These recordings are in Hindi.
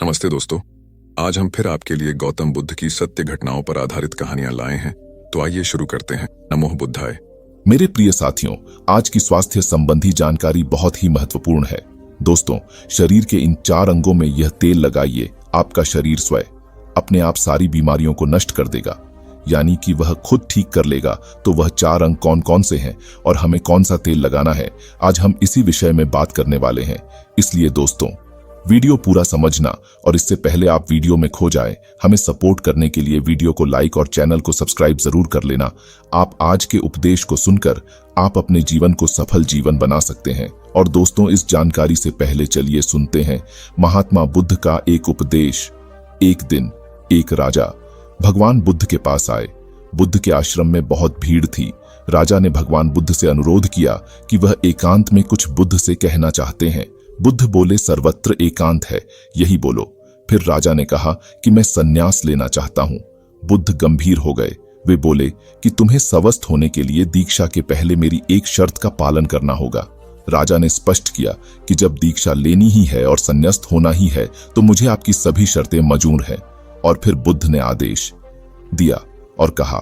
नमस्ते दोस्तों। आज हम फिर आपके लिए गौतम बुद्ध की सत्य घटनाओं पर आधारित कहानियां लाए हैं। तो आइए शुरू करते हैं। नमो बुद्धाय। मेरे प्रिय साथियों, आज की स्वास्थ्य संबंधी जानकारी बहुत ही महत्वपूर्ण है। दोस्तों, शरीर के इन 4 अंगों में यह तेल लगाइए, आपका शरीर स्वयं अपने आप सारी बीमारियों को नष्ट कर देगा, यानी कि वह खुद ठीक कर लेगा। तो वह 4 अंग कौन कौन से हैं और हमें कौन सा तेल लगाना है, आज हम इसी विषय में बात करने वाले हैं। इसलिए दोस्तों, वीडियो पूरा समझना, और इससे पहले आप वीडियो में खो जाएं, हमें सपोर्ट करने के लिए वीडियो को लाइक और चैनल को सब्सक्राइब जरूर कर लेना। आप आज के उपदेश को सुनकर आप अपने जीवन को सफल जीवन बना सकते हैं। और दोस्तों, इस जानकारी से पहले चलिए सुनते हैं महात्मा बुद्ध का एक उपदेश। एक दिन एक राजा भगवान बुद्ध के पास आए। बुद्ध के आश्रम में बहुत भीड़ थी। राजा ने भगवान बुद्ध से अनुरोध किया कि वह एकांत में कुछ बुद्ध से कहना चाहते हैं। बुद्ध बोले, सर्वत्र एकांत है, यही बोलो। फिर राजा ने कहा कि मैं संन्यास लेना चाहता हूं। बुद्ध गंभीर हो गए। वे बोले कि तुम्हें स्वस्थ होने के लिए दीक्षा के पहले मेरी एक शर्त का पालन करना होगा। राजा ने स्पष्ट किया कि जब दीक्षा लेनी ही है और संन्यास्त होना ही है तो मुझे आपकी सभी शर्तें मंजूर हैं। और फिर बुद्ध ने आदेश दिया और कहा,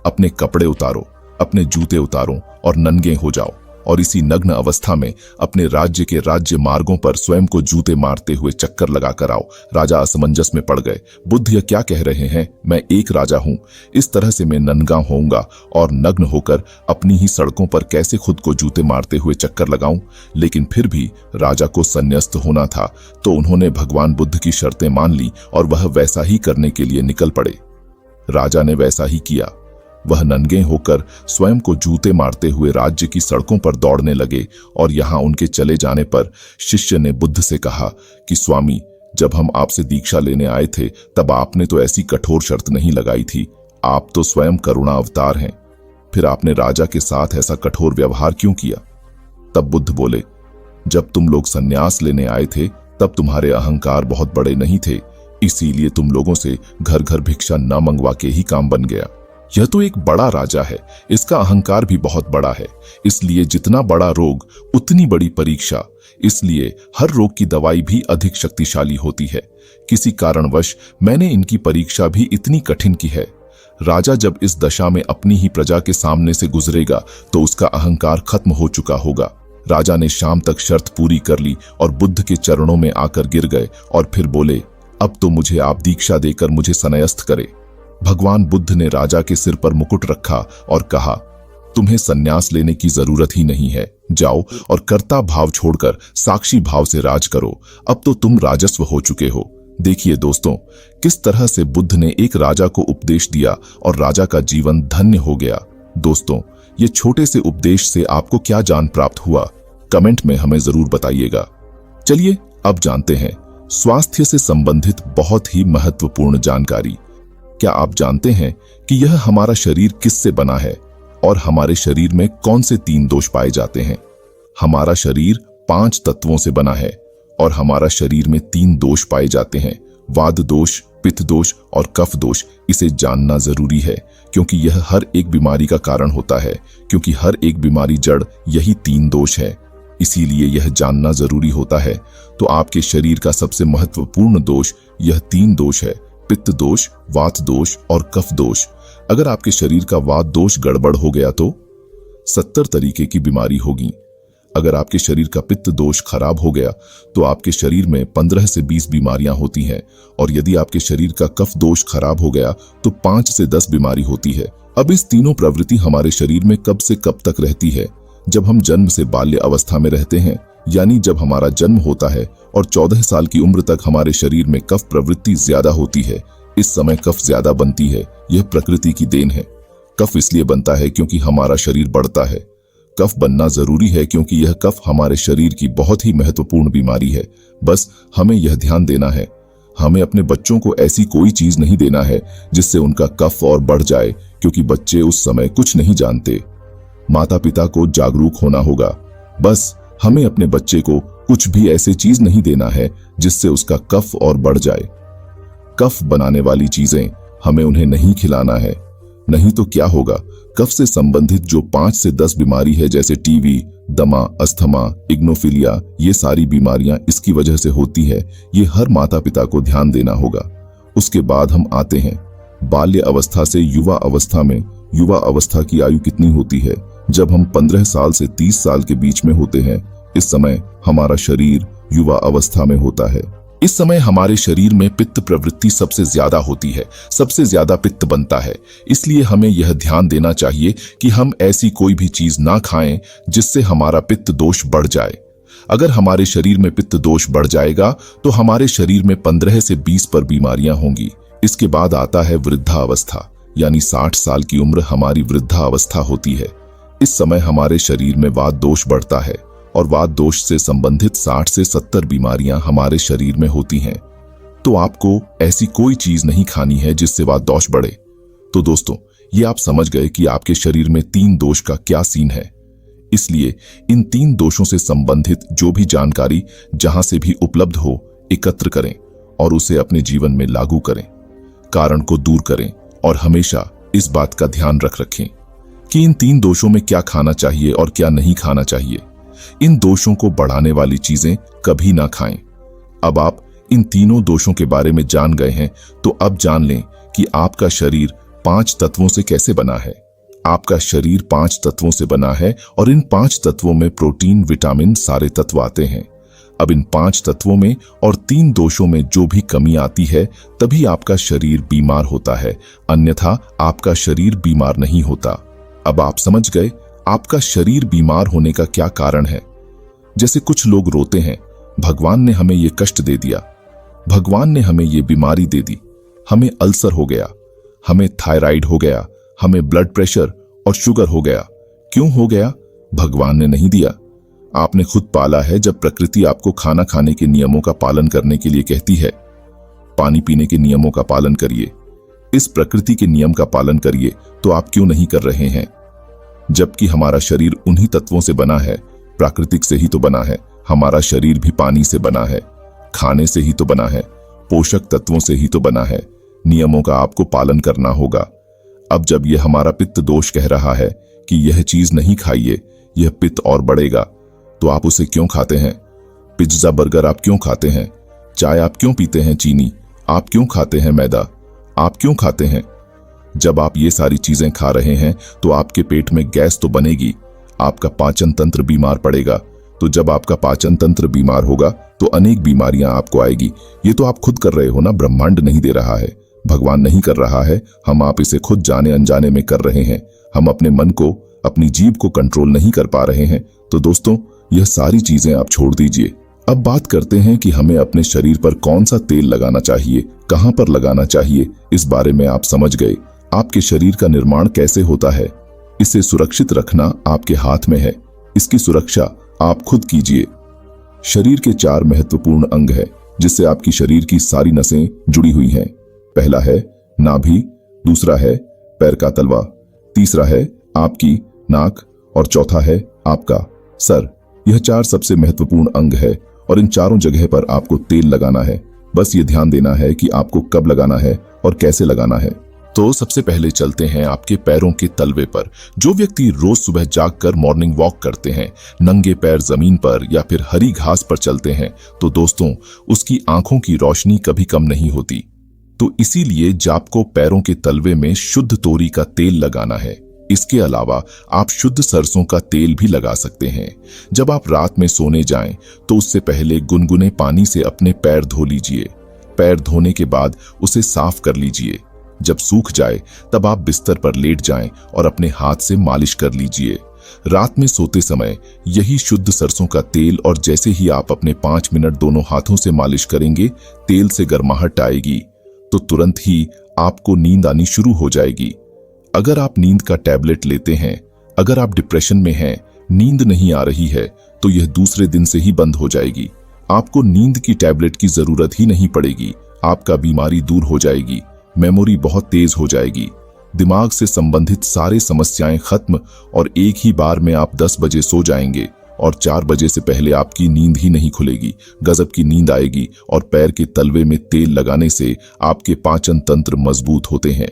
अपने कपड़े उतारो, अपने जूते उतारो और नंगे हो जाओ, और इसी नग्न अवस्था में अपने राज्य के राज्य मार्गों पर स्वयं को जूते मारते हुए चक्कर लगाकर आओ। राजा असमंजस में पड़ गए। बुद्ध यह क्या कह रहे हैं? मैं एक राजा हूं, इस तरह से मैं नंगा होऊंगा और नग्न होकर अपनी ही सड़कों पर कैसे खुद को जूते मारते हुए चक्कर लगाऊं? लेकिन फिर भी राजा को संन्यास्त होना था, तो उन्होंने भगवान बुद्ध की शर्तें मान ली और वह वैसा ही करने के लिए निकल पड़े। राजा ने वैसा ही किया। वह नंगे होकर स्वयं को जूते मारते हुए राज्य की सड़कों पर दौड़ने लगे। और यहां उनके चले जाने पर शिष्य ने बुद्ध से कहा कि स्वामी, जब हम आपसे दीक्षा लेने आए थे तब आपने तो ऐसी कठोर शर्त नहीं लगाई थी। आप तो स्वयं करुणा अवतार हैं, फिर आपने राजा के साथ ऐसा कठोर व्यवहार क्यों किया? तब बुद्ध बोले, जब तुम लोग संन्यास लेने आए थे तब तुम्हारे अहंकार बहुत बड़े नहीं थे, इसीलिए तुम लोगों से घर घर भिक्षा न मंगवा के ही काम बन गया। यह तो एक बड़ा राजा है, इसका अहंकार भी बहुत बड़ा है। इसलिए जितना बड़ा रोग उतनी बड़ी परीक्षा, इसलिए हर रोग की दवाई भी अधिक शक्तिशाली होती है। किसी कारणवश मैंने इनकी परीक्षा भी इतनी कठिन की है। राजा जब इस दशा में अपनी ही प्रजा के सामने से गुजरेगा तो उसका अहंकार खत्म हो चुका होगा। राजा ने शाम तक शर्त पूरी कर ली और बुद्ध के चरणों में आकर गिर गए और फिर बोले, अब तो मुझे आप दीक्षा देकर मुझे संन्यास्त करें। भगवान बुद्ध ने राजा के सिर पर मुकुट रखा और कहा, तुम्हें संन्यास लेने की जरूरत ही नहीं है। जाओ और कर्ता भाव छोड़कर साक्षी भाव से राज करो। अब तो तुम राजस्व हो चुके हो। देखिए दोस्तों, किस तरह से बुद्ध ने एक राजा को उपदेश दिया और राजा का जीवन धन्य हो गया। दोस्तों, ये छोटे से उपदेश से आपको क्या ज्ञान प्राप्त हुआ, कमेंट में हमें जरूर बताइएगा। चलिए अब जानते हैं स्वास्थ्य से संबंधित बहुत ही महत्वपूर्ण जानकारी। क्या आप जानते हैं कि यह हमारा शरीर किससे बना है और हमारे शरीर में कौन से 3 दोष पाए जाते हैं? हमारा शरीर 5 तत्वों से बना है और हमारा शरीर में 3 दोष पाए जाते हैं, वात दोष, पित्त दोष और कफ दोष। इसे जानना जरूरी है क्योंकि यह हर एक बीमारी का कारण होता है, क्योंकि हर एक बीमारी जड़ यही 3 दोष है। इसीलिए यह जानना जरूरी होता है। तो आपके शरीर का सबसे महत्वपूर्ण दोष यह 3 दोष है, पित्त दोष, वात दोष और कफ दोष। अगर आपके शरीर का वात दोष गड़बड़ हो गया तो 70 तरीके की बीमारी होगी। अगर आपके शरीर का पित्त दोष खराब हो गया तो आपके शरीर में 15 से 20 बीमारियां होती हैं, और यदि आपके शरीर का कफ दोष खराब हो गया तो 5 से 10 बीमारी होती है। अब इस तीनों प्रवृत्ति हमारे शरीर में कब से कब तक रहती है? जब हम जन्म से बाल्य अवस्था में रहते हैं, यानी जब हमारा जन्म होता है और 14 साल की उम्र तक हमारे शरीर में कफ प्रवृत्ति ज्यादा होती है। इस समय कफ ज्यादा बनती है, यह प्रकृति की देन है। कफ इसलिए बनता है क्योंकि हमारा शरीर बढ़ता है। कफ बनना जरूरी है क्योंकि यह कफ हमारे शरीर की बहुत ही महत्वपूर्ण बीमारी है। बस हमें यह ध्यान देना है, हमें अपने बच्चों को ऐसी कोई चीज नहीं देना है जिससे उनका कफ और बढ़ जाए, क्योंकि बच्चे उस समय कुछ नहीं जानते। माता पिता को जागरूक होना होगा। बस हमें अपने बच्चे को कुछ भी ऐसी चीज नहीं देना है जिससे उसका कफ और बढ़ जाए। कफ बनाने वाली चीजें हमें उन्हें नहीं खिलाना है। नहीं तो क्या होगा, कफ से संबंधित जो 5 से 10 बीमारी है जैसे टीबी, दमा, अस्थमा, इग्नोफिलिया, ये सारी बीमारियां इसकी वजह से होती है। ये हर माता पिता को ध्यान देना होगा। उसके बाद हम आते हैं बाल्य अवस्था से युवा अवस्था में। युवा अवस्था की आयु कितनी होती है? जब हम 15 साल से 30 साल के बीच में होते हैं। इस समय हमारा शरीर युवा अवस्था में होता है। इस समय हमारे शरीर में पित्त प्रवृत्ति सबसे ज्यादा होती है, सबसे ज्यादा पित्त बनता है। इसलिए हमें यह ध्यान देना चाहिए कि हम ऐसी कोई भी चीज ना खाएं जिससे हमारा पित्त दोष बढ़ जाए। अगर हमारे शरीर में पित्त दोष बढ़ जाएगा तो हमारे शरीर में 15 से 20 पर बीमारियां होंगी। इसके बाद आता है वृद्धावस्था, यानी 60 साल की उम्र हमारी वृद्धावस्था होती है। इस समय हमारे शरीर में वात दोष बढ़ता है और वात दोष से संबंधित 60 से 70 बीमारियां हमारे शरीर में होती हैं। तो आपको ऐसी कोई चीज नहीं खानी है जिससे वात दोष बढ़े। तो दोस्तों, ये आप समझ गए कि आपके शरीर में 3 दोष का क्या सीन है। इसलिए इन 3 दोषों से संबंधित जो भी जानकारी जहां से भी उपलब्ध हो एकत्र करें और उसे अपने जीवन में लागू करें, कारण को दूर करें और हमेशा इस बात का ध्यान रखें कि इन 3 दोषों में क्या खाना चाहिए और क्या नहीं खाना चाहिए। इन दोषों को बढ़ाने वाली चीजें कभी ना खाएं। अब आप इन तीनों दोषों के बारे में जान गए हैं, तो अब जान लें कि आपका शरीर 5 तत्वों से कैसे बना है। आपका शरीर 5 तत्वों से बना है और इन 5 तत्वों में प्रोटीन, विटामिन सारे तत्व आते हैं। अब इन 5 तत्वों में और 3 दोषों में जो भी कमी आती है तभी आपका शरीर बीमार होता है, अन्यथा आपका शरीर बीमार नहीं होता। अब आप समझ गए आपका शरीर बीमार होने का क्या कारण है। जैसे कुछ लोग रोते हैं, भगवान ने हमें ये कष्ट दे दिया, भगवान ने हमें ये बीमारी दे दी, हमें अल्सर हो गया, हमें थायराइड हो गया, हमें ब्लड प्रेशर और शुगर हो गया। क्यों हो गया? भगवान ने नहीं दिया, आपने खुद पाला है। जब प्रकृति आपको खाना खाने के नियमों का पालन करने के लिए कहती है, पानी पीने के नियमों का पालन करिए, इस प्रकृति के नियम का पालन करिए, तो आप क्यों नहीं कर रहे हैं? जबकि हमारा शरीर उन्हीं तत्वों से बना है, प्राकृतिक से ही तो बना है। हमारा शरीर भी पानी से बना है, खाने से ही तो बना है, पोषक तत्वों से ही तो बना है। नियमों का आपको पालन करना होगा। अब जब यह हमारा पित्त दोष कह रहा है कि यह चीज नहीं खाइए, यह पित्त और बढ़ेगा, तो आप उसे क्यों खाते हैं? पिज्जा बर्गर आप क्यों खाते हैं? चाय आप क्यों पीते हैं? चीनी आप क्यों खाते हैं? मैदा आप क्यों खाते हैं? जब आप ये सारी चीजें खा रहे हैं तो आपके पेट में गैस तो बनेगी, आपका पाचन तंत्र बीमार पड़ेगा। तो जब आपका पाचन तंत्र बीमार होगा तो अनेक बीमारियां आपको आएगी। ये तो आप खुद कर रहे हो ना, ब्रह्मांड नहीं दे रहा है, भगवान नहीं कर रहा है, हम आप इसे खुद जाने अनजाने में कर रहे हैं। हम अपने मन को, अपनी जीभ को कंट्रोल नहीं कर पा रहे हैं। तो दोस्तों, यह सारी चीजें आप छोड़ दीजिए। अब बात करते हैं कि हमें अपने शरीर पर कौन सा तेल लगाना चाहिए, कहां पर लगाना चाहिए। इस बारे में आप समझ गए। आपके शरीर का निर्माण कैसे होता है, इसे सुरक्षित रखना आपके हाथ में है। इसकी सुरक्षा आप खुद कीजिए। शरीर के 4 महत्वपूर्ण अंग हैं जिससे आपकी शरीर की सारी नसें जुड़ी हुई हैं। पहला है नाभि, दूसरा है पैर का तलवा, तीसरा है आपकी नाक और चौथा है आपका सर। यह 4 सबसे महत्वपूर्ण अंग है और इन चारों जगह पर आपको तेल लगाना है। बस ये ध्यान देना है कि आपको कब लगाना है और कैसे लगाना है। तो सबसे पहले चलते हैं आपके पैरों के तलवे पर। जो व्यक्ति रोज सुबह जागकर मॉर्निंग वॉक करते हैं, नंगे पैर जमीन पर या फिर हरी घास पर चलते हैं, तो दोस्तों उसकी आंखों की रोशनी कभी कम नहीं होती। तो इसीलिए आपको पैरों के तलवे में शुद्ध तोरी का तेल लगाना है। इसके अलावा आप शुद्ध सरसों का तेल भी लगा सकते हैं। जब आप रात में सोने जाएं तो उससे पहले गुनगुने पानी से अपने पैर धो लीजिए। पैर धोने के बाद उसे साफ कर लीजिए। जब सूख जाए तब आप बिस्तर पर लेट जाएं और अपने हाथ से मालिश कर लीजिए। रात में सोते समय यही शुद्ध सरसों का तेल, और जैसे ही आप अपने 5 मिनट दोनों हाथों से मालिश करेंगे, तेल से गर्माहट आएगी तो तुरंत ही आपको नींद आनी शुरू हो जाएगी। अगर आप नींद का टैबलेट लेते हैं, अगर आप डिप्रेशन में हैं, नींद नहीं आ रही है, तो यह दूसरे दिन से ही बंद हो जाएगी। आपको नींद की टैबलेट की जरूरत ही नहीं पड़ेगी। आपका बीमारी दूर हो जाएगी, मेमोरी बहुत तेज हो जाएगी, दिमाग से संबंधित सारे समस्याएं खत्म, और एक ही बार में आप 10 बजे सो जाएंगे और 4 बजे से पहले आपकी नींद ही नहीं खुलेगी। गजब की नींद आएगी। और पैर के तलवे में तेल लगाने से आपके पाचन तंत्र मजबूत होते हैं।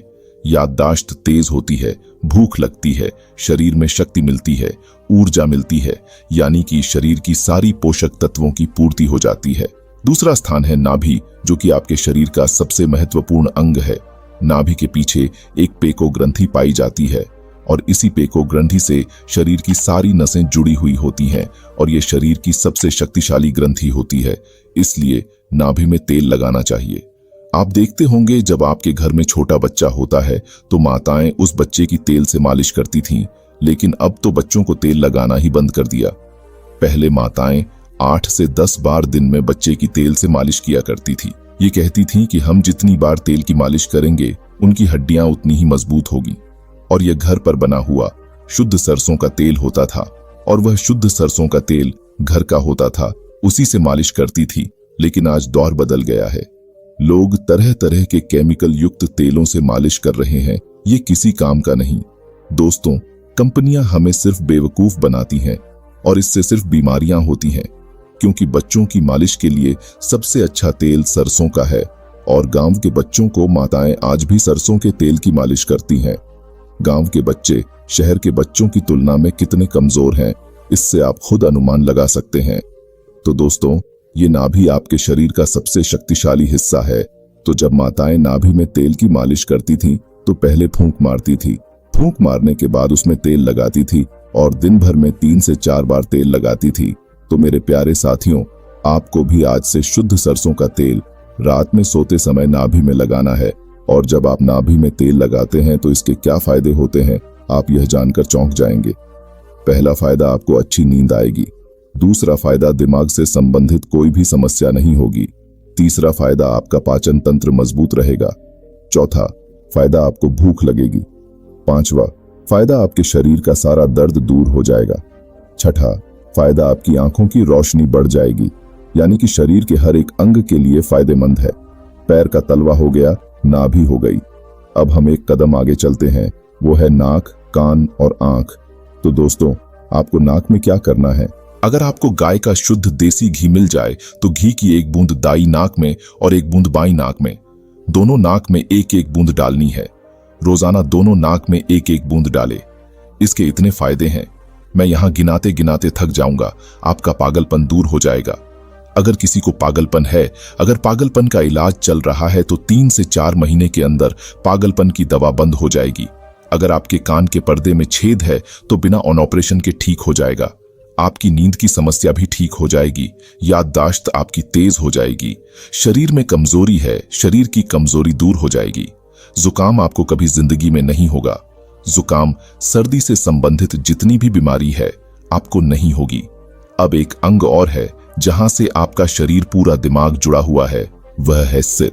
याददाश्त तेज होती है, भूख लगती है, शरीर में शक्ति मिलती है, ऊर्जा मिलती है, यानी कि शरीर की सारी पोषक तत्वों की पूर्ति हो जाती है। दूसरा स्थान है नाभि, जो कि आपके शरीर का सबसे महत्वपूर्ण अंग है। नाभि के पीछे एक पेको ग्रंथि पाई जाती है और इसी पेको ग्रंथि से शरीर की सारी नसें जुड़ी हुई होती हैं और ये शरीर की सबसे शक्तिशाली ग्रंथि होती है, इसलिए नाभि में तेल लगाना चाहिए। आप देखते होंगे जब आपके घर में छोटा बच्चा होता है तो माताएं उस बच्चे की तेल से मालिश करती थीं, लेकिन अब तो बच्चों को तेल लगाना ही बंद कर दिया। पहले माताएं 8 से 10 बार दिन में बच्चे की तेल से मालिश किया करती थी। ये कहती थीं कि हम जितनी बार तेल की मालिश करेंगे उनकी हड्डियां उतनी ही मजबूत होगी। और यह घर पर बना हुआ शुद्ध सरसों का तेल होता था और वह शुद्ध सरसों का तेल घर का होता था, उसी से मालिश करती थी। लेकिन आज दौर बदल गया है, लोग तरह तरह के केमिकल युक्त तेलों से मालिश कर रहे हैं। ये किसी काम का नहीं। दोस्तों, कंपनियां हमें सिर्फ बेवकूफ बनाती हैं और इससे सिर्फ बीमारियां होती हैं, क्योंकि बच्चों की मालिश के लिए सबसे अच्छा तेल सरसों का है और गांव के बच्चों को माताएं आज भी सरसों के तेल की मालिश करती हैं। गांव के बच्चे शहर के बच्चों की तुलना में कितने कमजोर हैं, इससे आप खुद अनुमान लगा सकते हैं। तो दोस्तों, ये नाभि आपके शरीर का सबसे शक्तिशाली हिस्सा है। तो जब माताएं नाभि में तेल की मालिश करती थीं तो पहले फूंक मारती थी, फूंक मारने के बाद उसमें तेल लगाती थी और दिन भर में 3 से 4 बार तेल लगाती थी। तो मेरे प्यारे साथियों, आपको भी आज से शुद्ध सरसों का तेल रात में सोते समय नाभि में लगाना है। और जब आप नाभि में तेल लगाते हैं तो इसके क्या फायदे होते हैं, आप यह जानकर चौंक जाएंगे। पहला फायदा, आपको अच्छी नींद आएगी। दूसरा फायदा, दिमाग से संबंधित कोई भी समस्या नहीं होगी। तीसरा फायदा, आपका पाचन तंत्र मजबूत रहेगा। चौथा फायदा, आपको भूख लगेगी। पांचवा फायदा, आपके शरीर का सारा दर्द दूर हो जाएगा। छठा फायदा, आपकी आंखों की रोशनी बढ़ जाएगी, यानी कि शरीर के हर एक अंग के लिए फायदेमंद है। पैर का तलवा हो गया, नाभि हो गई। अब हम एक कदम आगे चलते हैं, वो है नाक, कान और आंख। तो दोस्तों, आपको नाक में क्या करना है? अगर आपको गाय का शुद्ध देसी घी मिल जाए तो घी की एक बूंद दाई नाक में और एक बूंद बाई नाक में, दोनों नाक में एक एक बूंद डालनी है। रोजाना दोनों नाक में एक एक बूंद डाले। इसके इतने फायदे हैं, मैं यहां गिनाते गिनाते थक जाऊंगा। आपका पागलपन दूर हो जाएगा। अगर किसी को पागलपन है, अगर पागलपन का इलाज चल रहा है तो 3 से 4 महीने के अंदर पागलपन की दवा बंद हो जाएगी। अगर आपके कान के पर्दे में छेद है तो बिना ऑन ऑपरेशन के ठीक हो जाएगा। आपकी नींद की समस्या भी ठीक हो जाएगी। याददाश्त आपकी तेज हो जाएगी। शरीर में कमजोरी है, शरीर की कमजोरी दूर हो जाएगी। जुकाम आपको कभी जिंदगी में नहीं होगा। जुकाम, सर्दी से संबंधित जितनी भी बीमारी है आपको नहीं होगी। अब एक अंग और है जहां से आपका शरीर पूरा दिमाग जुड़ा हुआ है, वह है सिर।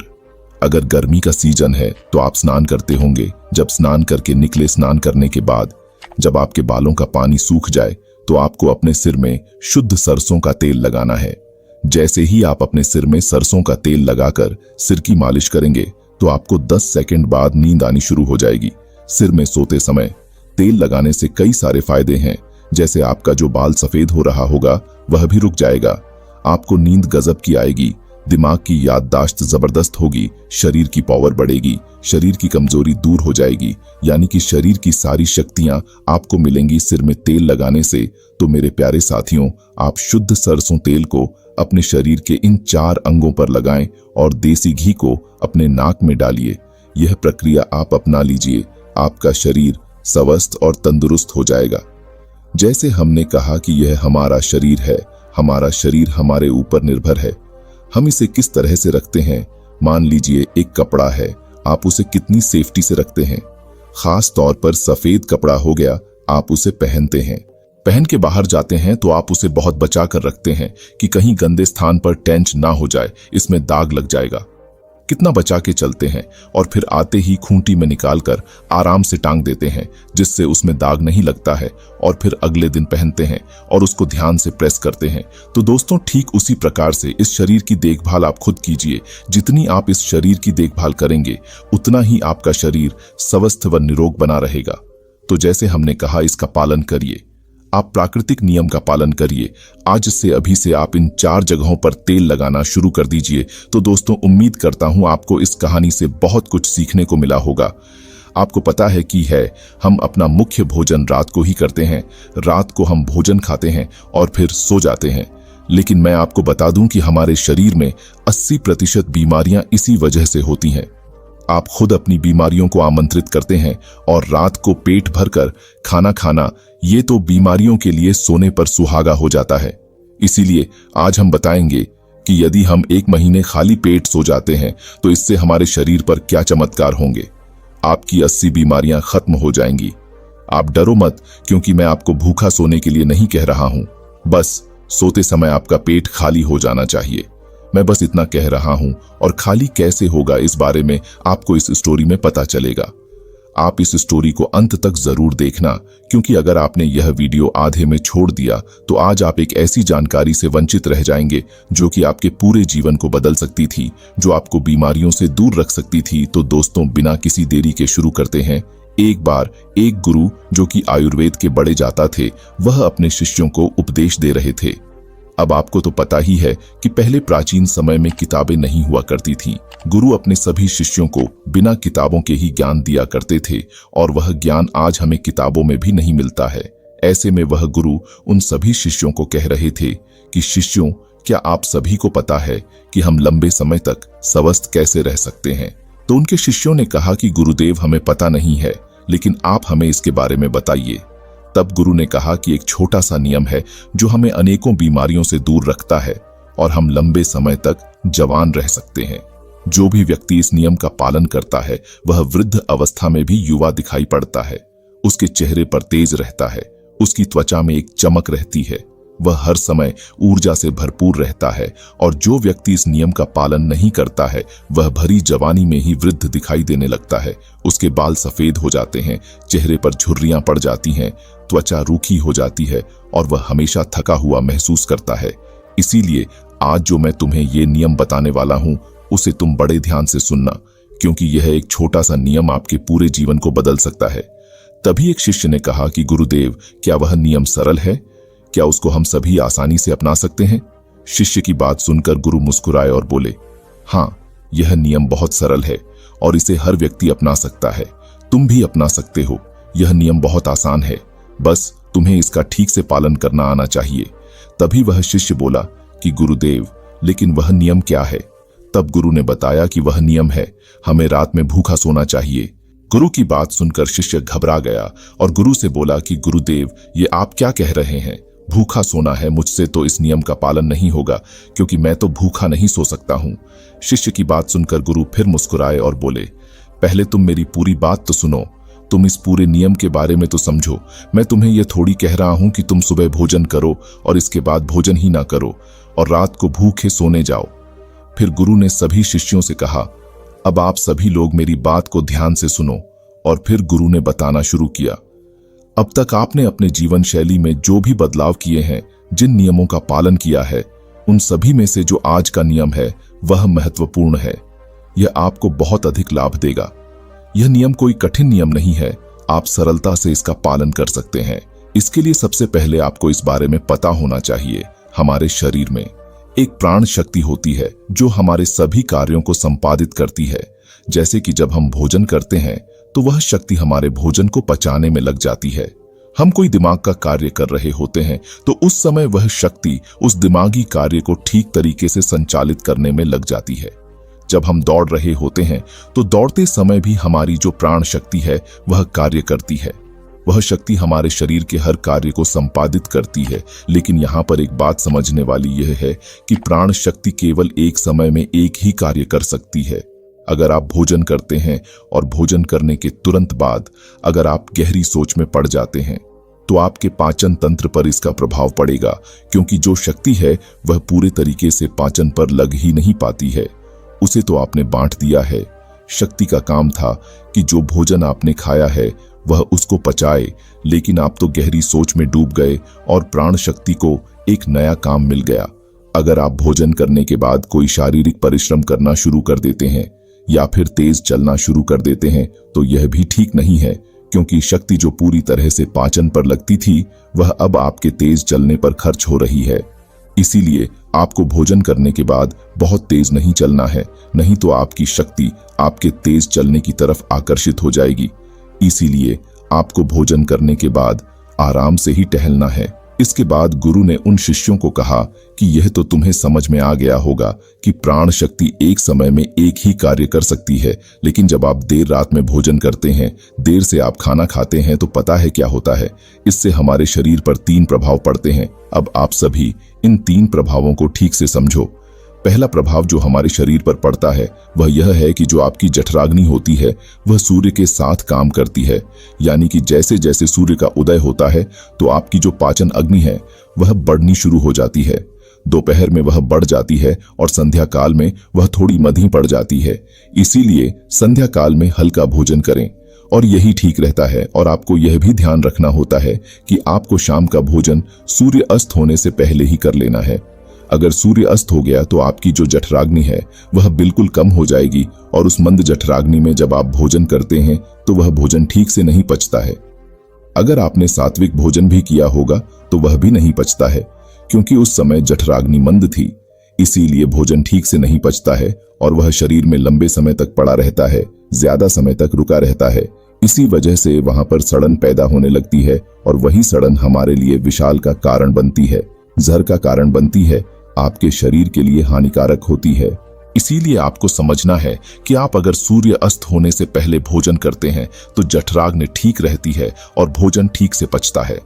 अगर गर्मी का सीजन है तो आप स्नान करते होंगे। जब स्नान करके निकले, स्नान करने के बाद जब आपके बालों का पानी सूख जाए तो आपको अपने सिर में शुद्ध सरसों का तेल लगाना है। जैसे ही आप अपने सिर में सरसों का तेल लगाकर सिर की मालिश करेंगे तो आपको 10 सेकंड बाद नींद आनी शुरू हो जाएगी। सिर में सोते समय तेल लगाने से कई सारे फायदे हैं, जैसे आपका जो बाल सफेद हो रहा होगा वह भी रुक जाएगा। आपको नींद गजब की आएगी। दिमाग की याददाश्त जबरदस्त होगी। शरीर की पावर बढ़ेगी। शरीर की कमजोरी दूर हो जाएगी, यानी कि शरीर की सारी शक्तियां आपको मिलेंगी सिर में तेल लगाने से। तो मेरे प्यारे साथियों, आप शुद्ध सरसों तेल को अपने शरीर के इन 4 अंगों पर लगाएं और देसी घी को अपने नाक में डालिए। यह प्रक्रिया आप अपना लीजिए, आपका शरीर स्वस्थ और तंदुरुस्त हो जाएगा। जैसे हमने कहा कि यह हमारा शरीर है, हमारा शरीर हमारे ऊपर निर्भर है। हम इसे किस तरह से रखते हैं? मान लीजिए एक कपड़ा है, आप उसे कितनी सेफ्टी से रखते हैं। खास तौर पर सफेद कपड़ा हो गया, आप उसे पहनते हैं। पहन के बाहर जाते हैं तो आप उसे बहुत बचा कर रखते हैं कि कहीं गंदे स्थान पर टेंच ना हो जाए, इसमें दाग लग जाएगा। कितना बचा के चलते हैं और फिर आते ही खूंटी में निकालकर आराम से टांग देते हैं, जिससे उसमें दाग नहीं लगता है, और फिर अगले दिन पहनते हैं और उसको ध्यान से प्रेस करते हैं। तो दोस्तों, ठीक उसी प्रकार से इस शरीर की देखभाल आप खुद कीजिए। जितनी आप इस शरीर की देखभाल करेंगे उतना ही आपका शरीर स्वस्थ व निरोग बना रहेगा। तो जैसे हमने कहा, इसका पालन करिए। आप प्राकृतिक नियम का पालन करिए। आज से अभी से आप इन 4 जगहों पर तेल लगाना शुरू कर दीजिए। तो दोस्तों, उम्मीद करता हूं आपको इस कहानी से बहुत कुछ सीखने को मिला होगा। आपको पता है कि हम अपना मुख्य भोजन रात को ही करते हैं। रात को हम भोजन खाते हैं और फिर सो जाते हैं। लेकिन मैं आपको बता दूं कि हमारे शरीर में 80% बीमारियां इसी वजह से होती हैं। आप खुद अपनी बीमारियों को आमंत्रित करते हैं और रात को पेट भरकर खाना खाना ये तो बीमारियों के लिए सोने पर सुहागा हो जाता है। इसीलिए आज हम बताएंगे कि यदि हम 1 महीने खाली पेट सो जाते हैं तो इससे हमारे शरीर पर क्या चमत्कार होंगे। आपकी 80 बीमारियां खत्म हो जाएंगी। आप डरो मत, क्योंकि मैं आपको भूखा सोने के लिए नहीं कह रहा हूं। बस सोते समय आपका पेट खाली हो जाना चाहिए। मैं बस इतना कह रहा हूं, और खाली कैसे होगा इस बारे में आपको इस स्टोरी में पता चलेगा। आप इस स्टोरी को अंत तक जरूर देखना, क्योंकि अगर आपने यह वीडियो आधे में छोड़ दिया तो आज आप एक ऐसी जानकारी से वंचित रह जाएंगे जो कि आपके पूरे जीवन को बदल सकती थी, जो आपको बीमारियों से दूर रख सकती थी। तो दोस्तों, बिना किसी देरी के शुरू करते हैं। एक बार एक गुरु, जो कि आयुर्वेद के बड़े जाता थे, वह अपने शिष्यों को उपदेश दे रहे थे। अब आपको तो पता ही है कि पहले प्राचीन समय में किताबें नहीं हुआ करती थीं। गुरु अपने सभी शिष्यों को बिना किताबों के ही ज्ञान दिया करते थे, और वह ज्ञान आज हमें किताबों में भी नहीं मिलता है। ऐसे में वह गुरु उन सभी शिष्यों को कह रहे थे कि शिष्यों, क्या आप सभी को पता है कि हम लंबे समय तक स्वस्थ कैसे रह सकते हैं? तो उनके शिष्यों ने कहा कि गुरुदेव, हमें पता नहीं है, लेकिन आप हमें इसके बारे में बताइए। तब गुरु ने कहा कि एक छोटा सा नियम है जो हमें अनेकों बीमारियों से दूर रखता है और हम लंबे समय तक जवान रह सकते हैं। जो भी व्यक्ति इस नियम का पालन करता है वह वृद्ध अवस्था में भी युवा दिखाई पड़ता है। उसके चेहरे पर तेज रहता है, उसकी त्वचा में एक चमक रहती है, वह हर समय ऊर्जा से भरपूर रहता है। और जो व्यक्ति इस नियम का पालन नहीं करता है वह भरी जवानी में ही वृद्ध दिखाई देने लगता है। उसके बाल सफेद हो जाते हैं, चेहरे पर झुर्रियां पड़ जाती हैं, त्वचा रूखी हो जाती है और वह हमेशा थका हुआ महसूस करता है। इसीलिए आज जो मैं तुम्हें ये नियम बताने वाला हूं उसे तुम बड़े ध्यान से सुनना, क्योंकि यह एक छोटा सा नियम आपके पूरे जीवन को बदल सकता है। तभी एक शिष्य ने कहा कि गुरुदेव, क्या वह नियम सरल है? क्या उसको हम सभी आसानी से अपना सकते हैं? शिष्य की बात सुनकर गुरु मुस्कुराए और बोले, हाँ, यह नियम बहुत सरल है और इसे हर व्यक्ति अपना सकता है। तुम भी अपना सकते हो। यह नियम बहुत आसान है, बस तुम्हें इसका ठीक से पालन करना आना चाहिए। तभी वह शिष्य बोला कि गुरुदेव, लेकिन वह नियम क्या है? तब गुरु ने बताया कि वह नियम है, हमें रात में भूखा सोना चाहिए। गुरु की बात सुनकर शिष्य घबरा गया और गुरु से बोला कि गुरुदेव, ये आप क्या कह रहे हैं? भूखा सोना है, मुझसे तो इस नियम का पालन नहीं होगा, क्योंकि मैं तो भूखा नहीं सो सकता हूं। शिष्य की बात सुनकर गुरु फिर मुस्कुराए और बोले, पहले तुम मेरी पूरी बात तो सुनो। तुम इस पूरे नियम के बारे में तो समझो। मैं तुम्हें यह थोड़ी कह रहा हूं कि तुम सुबह भोजन करो और इसके बाद भोजन ही ना करो और रात को भूखे सोने जाओ। फिर गुरु ने सभी शिष्यों से कहा, अब आप सभी लोग मेरी बात को ध्यान से सुनो। और फिर गुरु ने बताना शुरू किया, अब तक आपने अपने जीवन शैली में जो भी बदलाव किए हैं, जिन नियमों का पालन किया है, उन सभी में से जो आज का नियम है वह महत्वपूर्ण है। यह आपको बहुत अधिक लाभ देगा। यह नियम कोई कठिन नियम नहीं है, आप सरलता से इसका पालन कर सकते हैं। इसके लिए सबसे पहले आपको इस बारे में पता होना चाहिए, हमारे शरीर में एक प्राण शक्ति होती है जो हमारे सभी कार्यों को संपादित करती है। जैसे कि जब हम भोजन करते हैं तो वह शक्ति हमारे भोजन को पचाने में लग जाती है। हम कोई दिमाग का कार्य कर रहे होते हैं तो उस समय वह शक्ति उस दिमागी कार्य को ठीक तरीके से संचालित करने में लग जाती है। जब हम दौड़ रहे होते हैं तो दौड़ते समय भी हमारी जो प्राण शक्ति है वह कार्य करती है। वह शक्ति हमारे शरीर के हर कार्य को संपादित करती है। लेकिन यहाँ पर एक बात समझने वाली यह है कि प्राण शक्ति केवल एक समय में एक ही कार्य कर सकती है। अगर आप भोजन करते हैं और भोजन करने के तुरंत बाद अगर आप गहरी सोच में पड़ जाते हैं तो आपके पाचन तंत्र पर इसका प्रभाव पड़ेगा, क्योंकि जो शक्ति है वह पूरे तरीके से पाचन पर लग ही नहीं पाती है। उसे तो आपने बांट दिया है। शक्ति का काम था कि जो भोजन आपने खाया है वह उसको पचाए, लेकिन आप तो गहरी सोच में डूब गए और प्राण शक्ति को एक नया काम मिल गया। अगर आप भोजन करने के बाद कोई शारीरिक परिश्रम करना शुरू कर देते हैं या फिर तेज चलना शुरू कर देते हैं तो यह भी ठीक नहीं है, क्योंकि शक्ति जो पूरी तरह से पाचन पर लगती थी वह अब आपके तेज चलने पर खर्च हो रही है। इसीलिए आपको भोजन करने के बाद बहुत तेज नहीं चलना है, नहीं तो आपकी शक्ति आपके तेज चलने की तरफ आकर्षित हो जाएगी। इसीलिए आपको भोजन करने के बाद आराम से ही टहलना है। इसके बाद गुरु ने उन शिष्यों को कहा कि यह तो तुम्हें समझ में आ गया होगा कि प्राण शक्ति एक समय में एक ही कार्य कर सकती है, लेकिन जब आप देर रात में भोजन करते हैं, देर से आप खाना खाते हैं, तो पता है क्या होता है? इससे हमारे शरीर पर 3 प्रभाव पड़ते हैं। अब आप सभी इन 3 प्रभावों को ठीक से समझो। पहला प्रभाव जो हमारे शरीर पर पड़ता है वह यह है कि जो आपकी जठराग्नि होती है वह सूर्य के साथ काम करती है। यानी कि जैसे जैसे सूर्य का उदय होता है तो आपकी जो पाचन अग्नि है वह बढ़नी शुरू हो जाती है। दोपहर में वह बढ़ जाती है और संध्या काल में वह थोड़ी मध्यम पड़ जाती है। इसीलिए संध्या काल में हल्का भोजन करें और यही ठीक रहता है। और आपको यह भी ध्यान रखना होता है कि आपको शाम का भोजन सूर्य अस्त होने से पहले ही कर लेना है। अगर सूर्य अस्त हो गया तो आपकी जो जठराग्नि है वह बिल्कुल कम हो जाएगी और उस मंद जठराग्नि में जब आप भोजन करते हैं तो वह भोजन ठीक से नहीं पचता है। अगर आपने सात्विक भोजन भी किया होगा तो वह भी नहीं पचता है, क्योंकि उस समय जठराग्नि मंद थी। इसीलिए भोजन ठीक से नहीं पचता है और वह शरीर में लंबे समय तक पड़ा रहता है, ज्यादा समय तक रुका रहता है। इसी वजह से वहां पर सड़न पैदा होने लगती है और वही सड़न हमारे लिए विशाल का कारण बनती है, जहर का कारण बनती है, आपके शरीर के लिए हानिकारक होती है। इसीलिए आपको समझना है कि आप अगर सूर्य अस्त होने से पहले भोजन करते हैं तो जठराग्नि ठीक रहती है और भोजन ठीक से पचता है।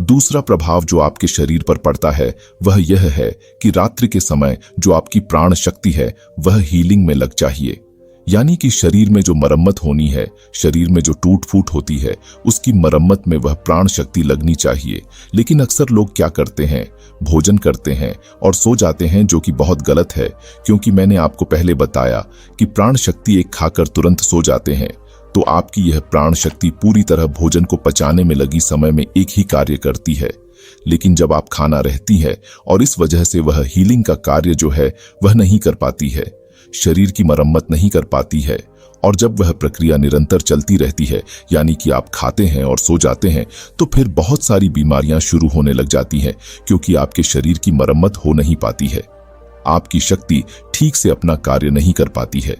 दूसरा प्रभाव जो आपके शरीर पर पड़ता है वह यह है कि रात्रि के समय जो आपकी प्राण शक्ति है वह हीलिंग में लग चाहिए। यानी कि शरीर में जो मरम्मत होनी है, शरीर में जो टूट फूट होती है, उसकी मरम्मत में वह प्राण शक्ति लगनी चाहिए। लेकिन अक्सर लोग क्या करते हैं, भोजन करते हैं और सो जाते हैं, जो कि बहुत गलत है। क्योंकि मैंने आपको पहले बताया कि प्राण शक्ति एक खाकर तुरंत सो जाते हैं, तो आपकी यह प्राण शक्ति पूरी तरह भोजन को पचाने में लगी समय में एक ही कार्य करती है। लेकिन जब आप खाना रहती है और इस वजह से वह हीलिंग का कार्य जो है वह नहीं कर पाती है, शरीर की मरम्मत नहीं कर पाती है। और जब वह प्रक्रिया निरंतर चलती रहती है, यानी कि आप खाते हैं और सो जाते हैं, तो फिर बहुत सारी बीमारियां शुरू होने लग जाती हैं, क्योंकि आपके शरीर की मरम्मत हो नहीं पाती है। आपकी शक्ति ठीक से अपना कार्य नहीं कर पाती है,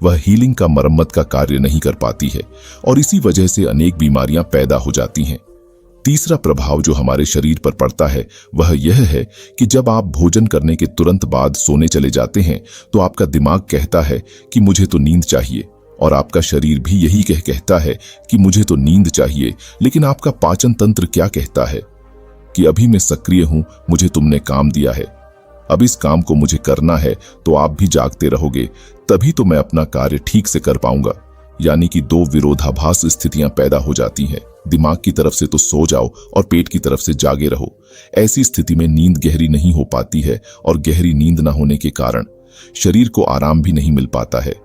वह हीलिंग का मरम्मत का कार्य नहीं कर पाती है और इसी वजह से अनेक बीमारियां पैदा हो जाती हैं। तीसरा प्रभाव जो हमारे शरीर पर पड़ता है वह यह है कि जब आप भोजन करने के तुरंत बाद सोने चले जाते हैं तो आपका दिमाग कहता है कि मुझे तो नींद चाहिए, और आपका शरीर भी यही कहता है कि मुझे तो नींद चाहिए। लेकिन आपका पाचन तंत्र क्या कहता है कि अभी मैं सक्रिय हूं, मुझे तुमने काम दिया है, अब इस काम को मुझे करना है, तो आप भी जागते रहोगे, तभी तो मैं अपना कार्य ठीक से कर पाऊंगा। यानी कि 2 विरोधाभास स्थितियां पैदा हो जाती हैं। दिमाग की तरफ से तो सो जाओ और पेट की तरफ से जागे रहो। ऐसी स्थिति में नींद गहरी नहीं हो पाती है और गहरी नींद न होने के कारण शरीर को आराम भी नहीं मिल पाता है।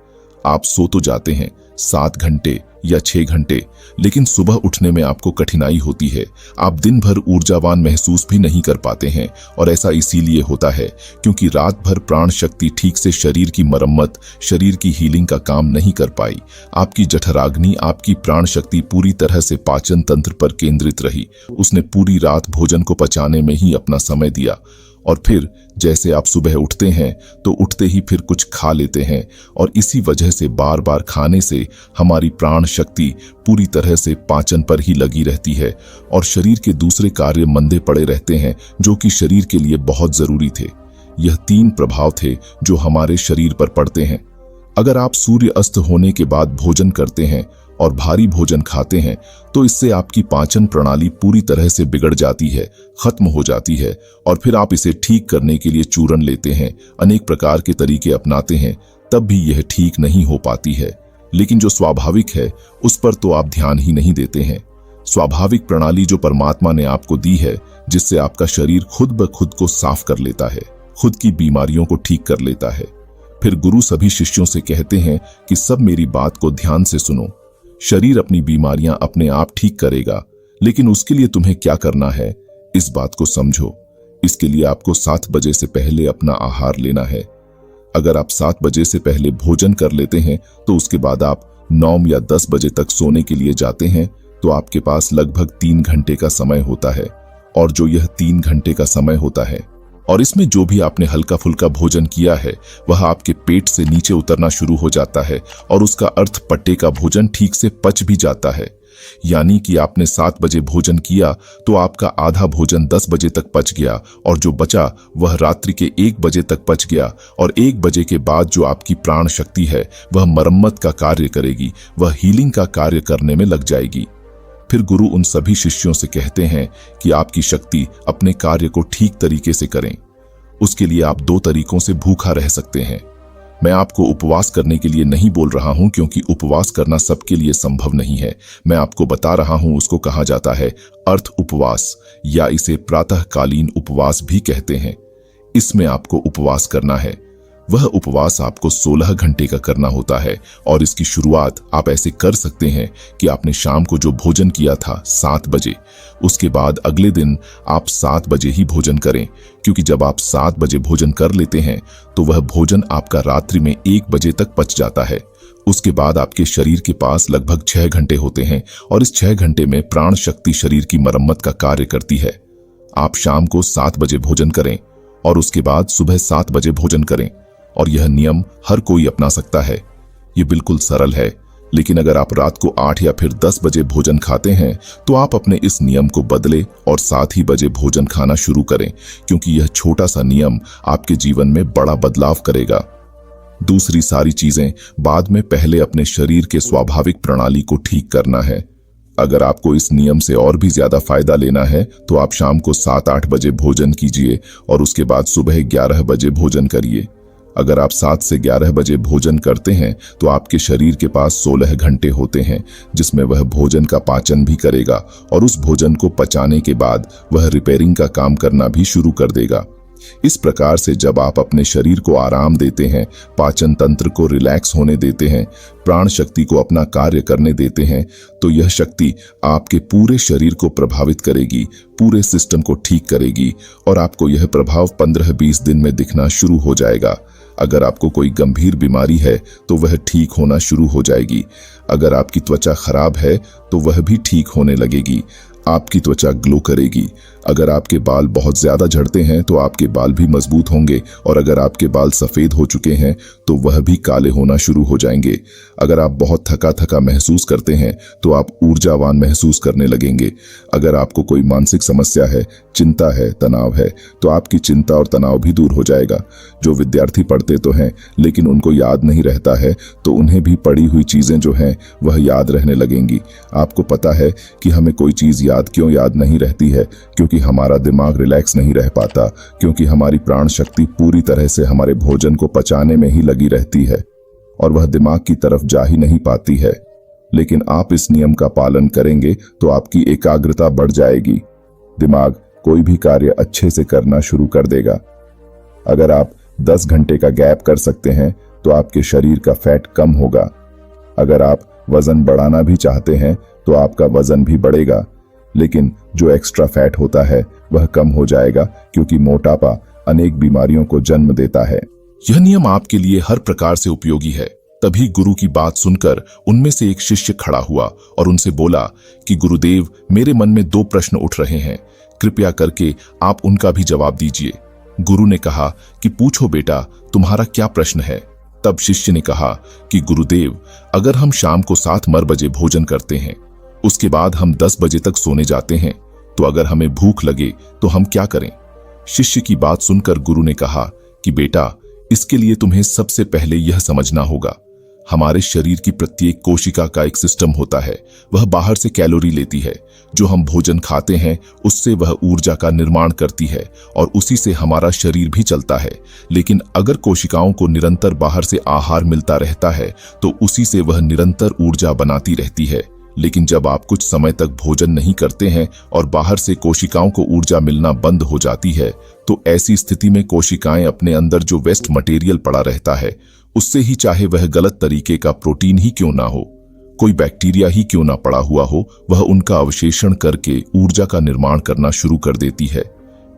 आप सो तो जाते हैं 7 घंटे या 6 घंटे, लेकिन सुबह उठने में आपको कठिनाई होती है। आप दिन भर ऊर्जावान महसूस भी नहीं कर पाते हैं और ऐसा इसीलिए होता है क्योंकि रात भर प्राण शक्ति ठीक से शरीर की मरम्मत, शरीर की हीलिंग का काम नहीं कर पाई। आपकी जठराग्नि, आपकी प्राण शक्ति पूरी तरह से पाचन तंत्र पर केंद्रित रही। उसने पूरी रात भोजन को पचाने में ही अपना समय दिया और फिर जैसे आप सुबह उठते हैं तो उठते ही फिर कुछ खा लेते हैं और इसी वजह से बार बार खाने से हमारी प्राण शक्ति पूरी तरह से पाचन पर ही लगी रहती है और शरीर के दूसरे कार्य मंदे पड़े रहते हैं, जो कि शरीर के लिए बहुत जरूरी थे। यह 3 प्रभाव थे जो हमारे शरीर पर पड़ते हैं। अगर आप सूर्य अस्त होने के बाद भोजन करते हैं और भारी भोजन खाते हैं तो इससे आपकी पाचन प्रणाली पूरी तरह से बिगड़ जाती है, खत्म हो जाती है और फिर आप इसे ठीक करने के लिए चूर्ण लेते हैं, अनेक प्रकार के तरीके अपनाते हैं, तब भी यह ठीक नहीं हो पाती है। लेकिन जो स्वाभाविक है उस पर तो आप ध्यान ही नहीं देते हैं। स्वाभाविक प्रणाली जो परमात्मा ने आपको दी है, जिससे आपका शरीर खुद ब खुद को साफ कर लेता है, खुद की बीमारियों को ठीक कर लेता है। फिर गुरु सभी शिष्यों से कहते हैं कि सब मेरी बात को ध्यान से सुनो। शरीर अपनी बीमारियां अपने आप ठीक करेगा, लेकिन उसके लिए तुम्हें क्या करना है इस बात को समझो। इसके लिए आपको 7 बजे से पहले अपना आहार लेना है। अगर आप 7 बजे से पहले भोजन कर लेते हैं तो उसके बाद आप 9 या 10 बजे तक सोने के लिए जाते हैं तो आपके पास लगभग 3 घंटे का समय होता है। और जो यह 3 घंटे का समय होता है और इसमें जो भी आपने हल्का फुल्का भोजन किया है वह आपके पेट से नीचे उतरना शुरू हो जाता है और उसका अर्थ पट्टे का भोजन ठीक से पच भी जाता है। यानी कि आपने 7 बजे भोजन किया तो आपका आधा भोजन 10 बजे तक पच गया और जो बचा वह रात्रि के 1 बजे तक पच गया। और 1 बजे के बाद जो आपकी प्राण शक्ति है वह मरम्मत का कार्य करेगी, वह हीलिंग का कार्य करने में लग जाएगी। फिर गुरु उन सभी शिष्यों से कहते हैं कि आपकी शक्ति अपने कार्य को ठीक तरीके से करें। उसके लिए आप 2 तरीकों से भूखा रह सकते हैं। मैं आपको उपवास करने के लिए नहीं बोल रहा हूं क्योंकि उपवास करना सबके लिए संभव नहीं है। मैं आपको बता रहा हूं उसको कहा जाता है अर्थ उपवास या इसे प्रातःकालीन उपवास भी कहते हैं। इसमें आपको उपवास करना है। वह उपवास आपको 16 घंटे का करना होता है और इसकी शुरुआत आप ऐसे कर सकते हैं कि आपने शाम को जो भोजन किया था 7 बजे, उसके बाद अगले दिन आप 7 बजे ही भोजन करें, क्योंकि जब आप 7 बजे भोजन कर लेते हैं तो वह भोजन आपका रात्रि में 1 बजे तक पच जाता है। उसके बाद आपके शरीर के पास लगभग 6 घंटे होते हैं और इस 6 घंटे में प्राण शक्ति शरीर की मरम्मत का कार्य करती है। आप शाम को 7 बजे भोजन करें और उसके बाद सुबह 7 बजे भोजन करें और यह नियम हर कोई अपना सकता है। ये बिल्कुल सरल है, लेकिन अगर आप रात को 8 या फिर 10 बजे भोजन खाते हैं तो आप अपने इस नियम को बदलें और 7 ही बजे भोजन खाना शुरू करें, क्योंकि यह छोटा सा नियम आपके जीवन में बड़ा बदलाव करेगा। दूसरी सारी चीजें बाद में, पहले अपने शरीर के स्वाभाविक प्रणाली को ठीक करना है। अगर आपको इस नियम से और भी ज्यादा फायदा लेना है तो आप शाम को 7-8 बजे भोजन कीजिए और उसके बाद सुबह 11 बजे भोजन करिए। अगर आप 7 से 11 बजे भोजन करते हैं तो आपके शरीर के पास 16 घंटे होते हैं जिसमें वह भोजन का पाचन भी करेगा और उस भोजन को पचाने के बाद वह रिपेयरिंग का काम करना भी शुरू कर देगा। इस प्रकार से जब आप अपने शरीर को आराम देते हैं, पाचन तंत्र को रिलैक्स होने देते हैं, प्राण शक्ति को अपना कार्य करने देते हैं, तो यह शक्ति आपके पूरे शरीर को प्रभावित करेगी, पूरे सिस्टम को ठीक करेगी और आपको यह प्रभाव 15-20 दिन में दिखना शुरू हो जाएगा। अगर आपको कोई गंभीर बीमारी है तो वह ठीक होना शुरू हो जाएगी। अगर आपकी त्वचा खराब है तो वह भी ठीक होने लगेगी। आपकी त्वचा ग्लो करेगी। अगर आपके बाल बहुत ज्यादा झड़ते हैं तो आपके बाल भी मजबूत होंगे और अगर आपके बाल सफेद हो चुके हैं तो वह भी काले होना शुरू हो जाएंगे। अगर आप बहुत थका थका महसूस करते हैं तो आप ऊर्जावान महसूस करने लगेंगे। अगर आपको कोई मानसिक समस्या है, चिंता है, तनाव है, तो आपकी चिंता और तनाव भी दूर हो जाएगा। जो विद्यार्थी पढ़ते तो हैं लेकिन उनको याद नहीं रहता है तो उन्हें भी पढ़ी हुई चीजें जो हैं वह याद रहने लगेंगी। आपको पता है कि हमें कोई चीज क्यों याद नहीं रहती है? क्योंकि हमारा दिमाग रिलैक्स नहीं रह पाता, क्योंकि हमारी प्राण शक्ति पूरी तरह से हमारे भोजन को पचाने में ही लगी रहती है और वह दिमाग की तरफ जा ही नहीं पाती है। लेकिन आप इस नियम का पालन करेंगे तो आपकी एकाग्रता बढ़ जाएगी। दिमाग कोई भी कार्य अच्छे से करना शुरू कर देगा। अगर आप 10 घंटे का गैप कर सकते हैं तो आपके शरीर का फैट कम होगा। अगर आप वजन बढ़ाना भी चाहते हैं तो आपका वजन भी बढ़ेगा, लेकिन जो एक्स्ट्रा फैट होता है वह कम हो जाएगा, क्योंकि मोटापा अनेक बीमारियों को जन्म देता है। यह नियम आपके लिए हर प्रकार से उपयोगी है। तभी गुरु की बात सुनकर उनमें से एक शिष्य खड़ा हुआ और उनसे बोला कि गुरुदेव, मेरे मन में 2 प्रश्न उठ रहे हैं, कृपया करके आप उनका भी जवाब दीजिए। गुरु ने कहा कि पूछो बेटा, तुम्हारा क्या प्रश्न है? तब शिष्य ने कहा कि गुरुदेव, अगर हम शाम को 7 बजे भोजन करते हैं, उसके बाद हम 10 बजे तक सोने जाते हैं, तो अगर हमें भूख लगे तो हम क्या करें? शिष्य की बात सुनकर गुरु ने कहा कि बेटा, इसके लिए तुम्हें सबसे पहले यह समझना होगा, हमारे शरीर की प्रत्येक कोशिका का एक सिस्टम होता है। वह बाहर से कैलोरी लेती है, जो हम भोजन खाते हैं उससे वह ऊर्जा का निर्माण करती है और उसी से हमारा शरीर भी चलता है। लेकिन अगर कोशिकाओं को निरंतर बाहर से आहार मिलता रहता है तो उसी से वह निरंतर ऊर्जा बनाती रहती है। लेकिन जब आप कुछ समय तक भोजन नहीं करते हैं और बाहर से कोशिकाओं को ऊर्जा मिलना बंद हो जाती है, तो ऐसी स्थिति में कोशिकाएं अपने अंदर जो वेस्ट मटेरियल पड़ा रहता है उससे ही, चाहे वह गलत तरीके का प्रोटीन ही क्यों ना हो, कोई बैक्टीरिया ही क्यों ना पड़ा हुआ हो, वह उनका अवशेषण करके ऊर्जा का निर्माण करना शुरू कर देती है।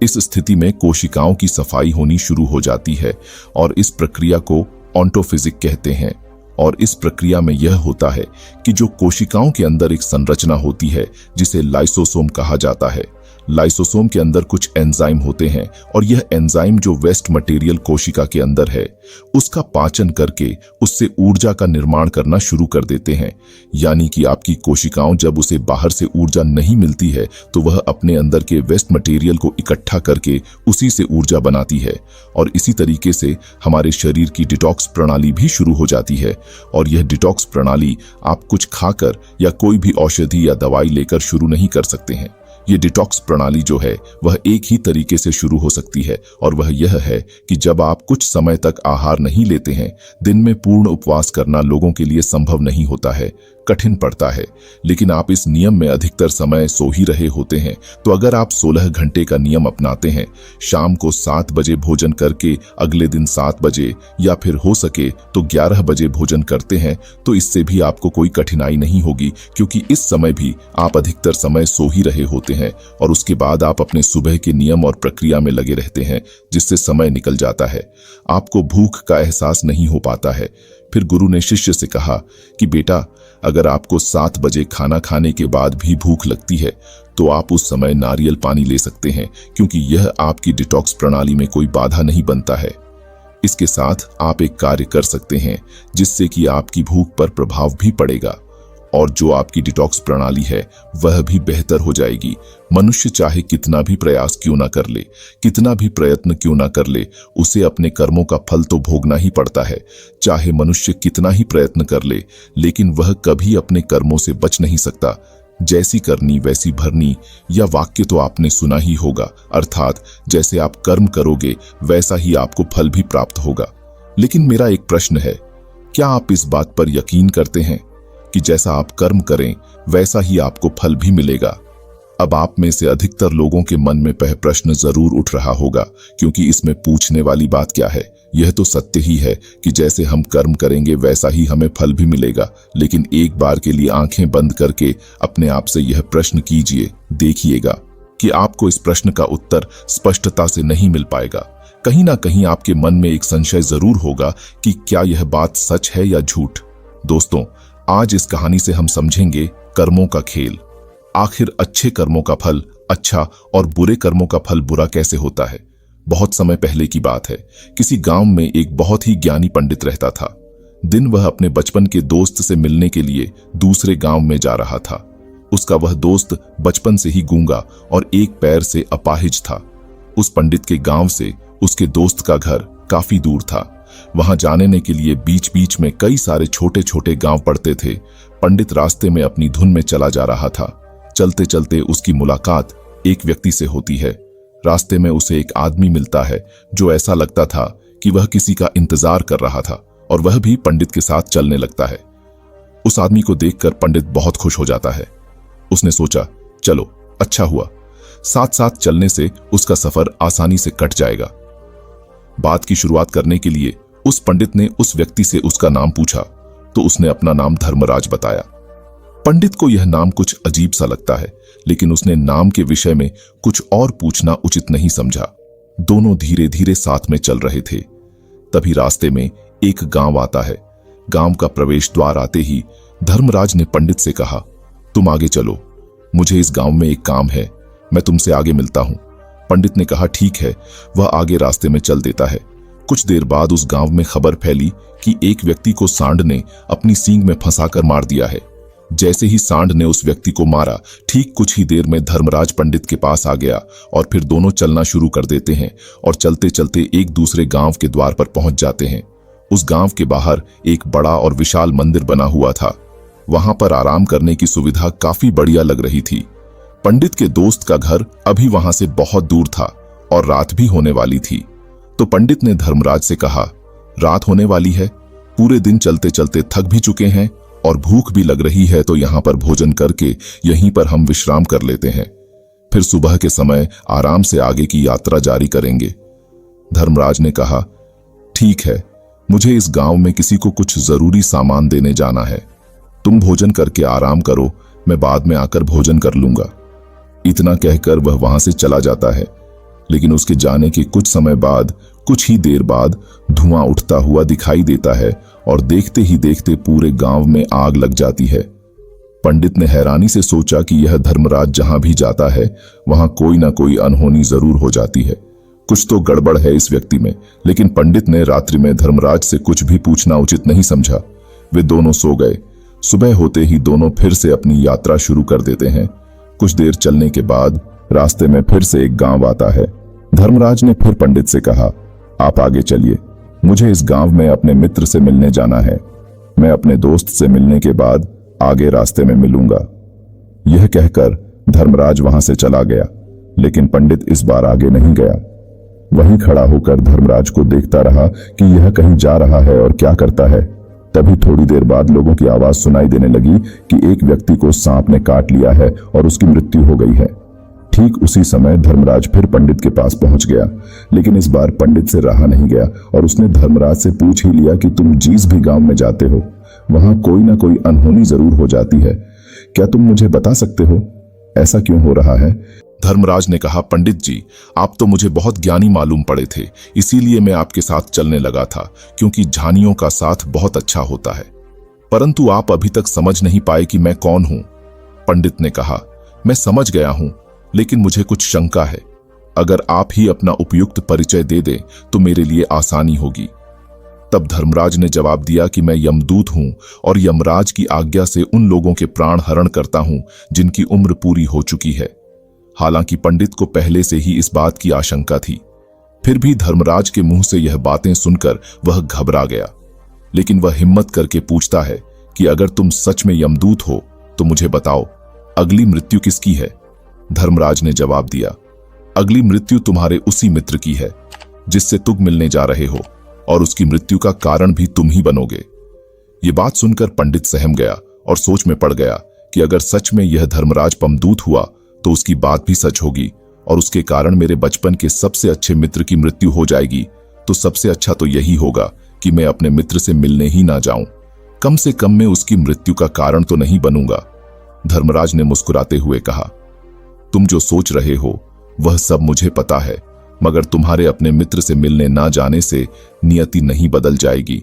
इस स्थिति में कोशिकाओं की सफाई होनी शुरू हो जाती है और इस प्रक्रिया को ऑन्टोफिजिक कहते हैं। और इस प्रक्रिया में यह होता है कि जो कोशिकाओं के अंदर एक संरचना होती है जिसे लाइसोसोम कहा जाता है। लाइसोसोम के अंदर कुछ एंजाइम होते हैं और यह एंजाइम जो वेस्ट मटेरियल कोशिका के अंदर है उसका पाचन करके उससे ऊर्जा का निर्माण करना शुरू कर देते हैं। यानी कि आपकी कोशिकाओं जब उसे बाहर से ऊर्जा नहीं मिलती है तो वह अपने अंदर के वेस्ट मटेरियल को इकट्ठा करके उसी से ऊर्जा बनाती है और इसी तरीके से हमारे शरीर की डिटॉक्स प्रणाली भी शुरू हो जाती है। और यह डिटॉक्स प्रणाली आप कुछ खाकर या कोई भी औषधि या दवाई लेकर शुरू नहीं कर सकते हैं। ये डिटॉक्स प्रणाली जो है वह एक ही तरीके से शुरू हो सकती है और वह यह है कि जब आप कुछ समय तक आहार नहीं लेते हैं। दिन में पूर्ण उपवास करना लोगों के लिए संभव नहीं होता है, कठिन पड़ता है, लेकिन आप इस नियम में अधिकतर समय सो ही रहे होते हैं। तो अगर आप 16 घंटे का नियम अपनाते हैं, शाम को 7 बजे भोजन करके अगले दिन 7 बजे या फिर हो सके तो 11 बजे भोजन करते हैं, तो इससे भी आपको कोई कठिनाई नहीं होगी, क्योंकि इस समय भी आप अधिकतर समय सो ही रहे होते हैं और उसके बाद आप अपने सुबह के नियम और प्रक्रिया में लगे रहते हैं, जिससे समय निकल जाता है। आपको भूख का एहसास नहीं हो पाता है। फिर गुरु ने शिष्य से कहा कि बेटा, अगर आपको 7 बजे खाना खाने के बाद भी भूख लगती है तो आप उस समय नारियल पानी ले सकते हैं, क्योंकि यह आपकी डिटॉक्स प्रणाली में कोई बाधा नहीं बनता है। इसके साथ आप एक कार्य कर सकते हैं जिससे कि आपकी भूख पर प्रभाव भी पड़ेगा और जो आपकी डिटॉक्स प्रणाली है वह भी बेहतर हो जाएगी। मनुष्य चाहे कितना भी प्रयास क्यों ना कर ले, कितना भी प्रयत्न क्यों ना कर ले, उसे अपने कर्मों का फल तो भोगना ही पड़ता है। चाहे मनुष्य कितना ही प्रयत्न कर ले, लेकिन वह कभी अपने कर्मों से बच नहीं सकता। जैसी करनी वैसी भरनी, यह वाक्य तो आपने सुना ही होगा, अर्थात जैसे आप कर्म करोगे वैसा ही आपको फल भी प्राप्त होगा। लेकिन मेरा एक प्रश्न है, क्या आप इस बात पर यकीन करते हैं कि जैसा आप कर्म करें वैसा ही आपको फल भी मिलेगा? अब आप में से अधिकतर लोगों के मन में वह प्रश्न जरूर उठ रहा होगा, क्योंकि इसमें पूछने वाली बात क्या है? यह तो सत्य ही है कि जैसे हम कर्म करेंगे वैसा ही हमें फल भी मिलेगा। लेकिन एक बार के लिए आंखें बंद करके अपने आप से यह प्रश्न कीजिए, देखिएगा कि आपको इस प्रश्न का उत्तर स्पष्टता से नहीं मिल पाएगा। कहीं ना कहीं आपके मन में एक संशय जरूर होगा कि क्या यह बात सच है या झूठ। दोस्तों, आज इस कहानी से हम समझेंगे कर्मों का खेल। आखिर अच्छे कर्मों का फल अच्छा और बुरे कर्मों का फल बुरा कैसे होता है। बहुत समय पहले की बात है, किसी गांव में एक बहुत ही ज्ञानी पंडित रहता था। दिन वह अपने बचपन के दोस्त से मिलने के लिए दूसरे गांव में जा रहा था। उसका वह दोस्त बचपन से ही गूंगा और एक पैर से अपाहिज था। उस पंडित के गांव से उसके दोस्त का घर काफी दूर था। वहां जाने के लिए बीच बीच में कई सारे छोटे छोटे गांव पड़ते थे। पंडित रास्ते में अपनी धुन में चला जा रहा था। चलते चलते उसकी मुलाकात एक व्यक्ति से होती है। रास्ते में उसे एक आदमी मिलता है जो ऐसा लगता था कि वह किसी का इंतजार कर रहा था और वह भी पंडित के साथ चलने लगता है। उस आदमी को देखकर पंडित बहुत खुश हो जाता है। उसने सोचा, चलो अच्छा हुआ, साथ साथ चलने से उसका सफर आसानी से कट जाएगा। बात की शुरुआत करने के लिए उस पंडित ने उस व्यक्ति से उसका नाम पूछा तो उसने अपना नाम धर्मराज बताया। पंडित को यह नाम कुछ अजीब सा लगता है, लेकिन उसने नाम के विषय में कुछ और पूछना उचित नहीं समझा। दोनों धीरे धीरे साथ में चल रहे थे। तभी रास्ते में एक गांव आता है। गांव का प्रवेश द्वार आते ही धर्मराज ने पंडित से कहा, तुम आगे चलो, मुझे इस गांव में एक काम है, मैं तुमसे आगे मिलता हूं। पंडित ने कहा, ठीक है। वह आगे रास्ते में चल देता है। कुछ देर बाद उस गांव में खबर फैली कि एक व्यक्ति को सांड ने अपनी सींग में फंसाकर मार दिया है। जैसे ही सांड ने उस व्यक्ति को मारा, ठीक कुछ ही देर में धर्मराज पंडित के पास आ गया और फिर दोनों चलना शुरू कर देते हैं और चलते चलते एक दूसरे गांव के द्वार पर पहुंच जाते हैं। उस गांव के बाहर एक बड़ा और विशाल मंदिर बना हुआ था। वहां पर आराम करने की सुविधा काफी बढ़िया लग रही थी। पंडित के दोस्त का घर अभी वहां से बहुत दूर था और रात भी होने वाली थी। तो पंडित ने धर्मराज से कहा, रात होने वाली है, पूरे दिन चलते चलते थक भी चुके हैं और भूख भी लग रही है, तो यहाँ पर भोजन करके यहीं पर हम विश्राम कर लेते हैं, फिर सुबह के समय आराम से आगे की यात्रा जारी करेंगे। धर्मराज ने कहा, ठीक है, मुझे इस गांव में किसी को कुछ जरूरी सामान देने जाना है, तुम भोजन करके आराम करो, मैं बाद में आकर भोजन कर लूंगा। इतना कहकर वह वहां से चला जाता है। लेकिन उसके जाने के कुछ समय बाद, कुछ ही देर बाद धुआं उठता हुआ दिखाई देता है और देखते ही देखते पूरे गांव में आग लग जाती है। पंडित ने हैरानी से सोचा कि यह धर्मराज जहां भी जाता है वहां कोई ना कोई अनहोनी जरूर हो जाती है। कुछ तो गड़बड़ है इस व्यक्ति में। लेकिन पंडित ने रात्रि में धर्मराज से कुछ भी पूछना उचित नहीं समझा। वे दोनों सो गए। सुबह होते ही दोनों फिर से अपनी यात्रा शुरू कर देते हैं। कुछ देर चलने के बाद रास्ते में फिर से एक गांव आता है। धर्मराज ने फिर पंडित से कहा, आप आगे चलिए, मुझे इस गांव में अपने मित्र से मिलने जाना है। मैं अपने दोस्त से मिलने के बाद आगे रास्ते में मिलूंगा। यह कहकर धर्मराज वहां से चला गया, लेकिन पंडित इस बार आगे नहीं गया। वहीं खड़ा होकर धर्मराज को देखता रहा कि यह कहीं जा रहा है और क्या करता है। तभी थोड़ी देर बाद लोगों की आवाज सुनाई देने लगी कि एक व्यक्ति को सांप ने काट लिया है और उसकी मृत्यु हो गई है। ठीक उसी समय धर्मराज फिर पंडित के पास पहुंच गया, लेकिन इस बार पंडित से रहा नहीं गया और उसने धर्मराज से पूछ ही लिया कि तुम जिस भी गांव में जाते हो वहां कोई ना कोई अनहोनी जरूर हो जाती है। क्या तुम मुझे बता सकते हो ऐसा क्यों हो रहा है? धर्मराज ने कहा, पंडित जी, आप तो मुझे बहुत ज्ञानी मालूम पड़े थे, इसीलिए मैं आपके साथ चलने लगा था, क्योंकि झानियों का साथ बहुत अच्छा होता है। परंतु आप अभी तक समझ नहीं पाए कि मैं कौन हूं। पंडित ने कहा, मैं समझ गया हूं, लेकिन मुझे कुछ शंका है। अगर आप ही अपना उपयुक्त परिचय दे दें तो मेरे लिए आसानी होगी। तब धर्मराज ने जवाब दिया कि मैं यमदूत हूं और यमराज की आज्ञा से उन लोगों के प्राण हरण करता हूं जिनकी उम्र पूरी हो चुकी है। हालांकि पंडित को पहले से ही इस बात की आशंका थी, फिर भी धर्मराज के मुंह से यह बातें सुनकर वह घबरा गया। लेकिन वह हिम्मत करके पूछता है कि अगर तुम सच में यमदूत हो तो मुझे बताओ, अगली मृत्यु किसकी है? धर्मराज ने जवाब दिया, अगली मृत्यु तुम्हारे उसी मित्र की है जिससे तुम मिलने जा रहे हो, और उसकी मृत्यु का कारण भी तुम ही बनोगे। ये बात सुनकर पंडित सहम गया और सोच में पड़ गया कि अगर सच में यह धर्मराज पमदूत हुआ तो उसकी बात भी सच होगी और उसके कारण मेरे बचपन के सबसे अच्छे मित्र की मृत्यु हो जाएगी। तो सबसे अच्छा तो यही होगा कि मैं अपने मित्र से मिलने ही ना जाऊं। कम से कम मैं उसकी मृत्यु का कारण तो नहीं बनूंगा। धर्मराज ने मुस्कुराते हुए कहा, तुम जो सोच रहे हो वह सब मुझे पता है, मगर तुम्हारे अपने मित्र से मिलने ना जाने से नियति नहीं बदल जाएगी।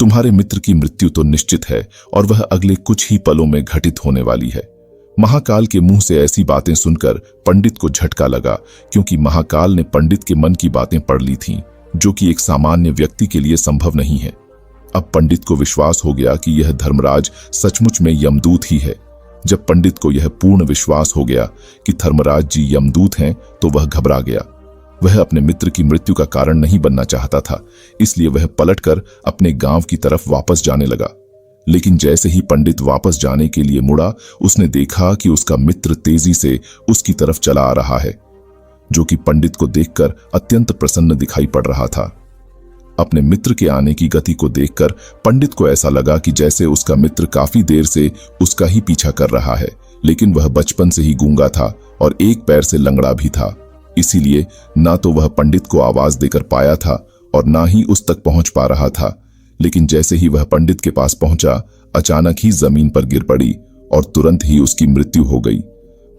तुम्हारे मित्र की मृत्यु तो निश्चित है और वह अगले कुछ ही पलों में घटित होने वाली है। महाकाल के मुंह से ऐसी बातें सुनकर पंडित को झटका लगा, क्योंकि महाकाल ने पंडित के मन की बातें पढ़ ली थीं, जो कि एक सामान्य व्यक्ति के लिए संभव नहीं है। अब पंडित को विश्वास हो गया कि यह धर्मराज सचमुच में यमदूत ही है। जब पंडित को यह पूर्ण विश्वास हो गया कि धर्मराज जी यमदूत हैं, तो वह घबरा गया। वह अपने मित्र की मृत्यु का कारण नहीं बनना चाहता था, इसलिए वह पलटकर अपने गांव की तरफ वापस जाने लगा। लेकिन जैसे ही पंडित वापस जाने के लिए मुड़ा, उसने देखा कि उसका मित्र तेजी से उसकी तरफ चला आ रहा है, जो कि पंडित को देखकर अत्यंत प्रसन्न दिखाई पड़ रहा था। अपने मित्र के आने की गति को देखकर पंडित को ऐसा लगा कि जैसे उसका मित्र काफी देर से उसका ही पीछा कर रहा है, लेकिन वह बचपन से ही गूंगा था और एक पैर से लंगड़ा भी था। इसीलिए ना तो वह पंडित को आवाज देकर पाया था और ना ही उस तक पहुंच पा रहा था। लेकिन जैसे ही वह पंडित के पास पहुंचा, अचानक ही जमीन पर गिर पड़ी और तुरंत ही उसकी मृत्यु हो गई।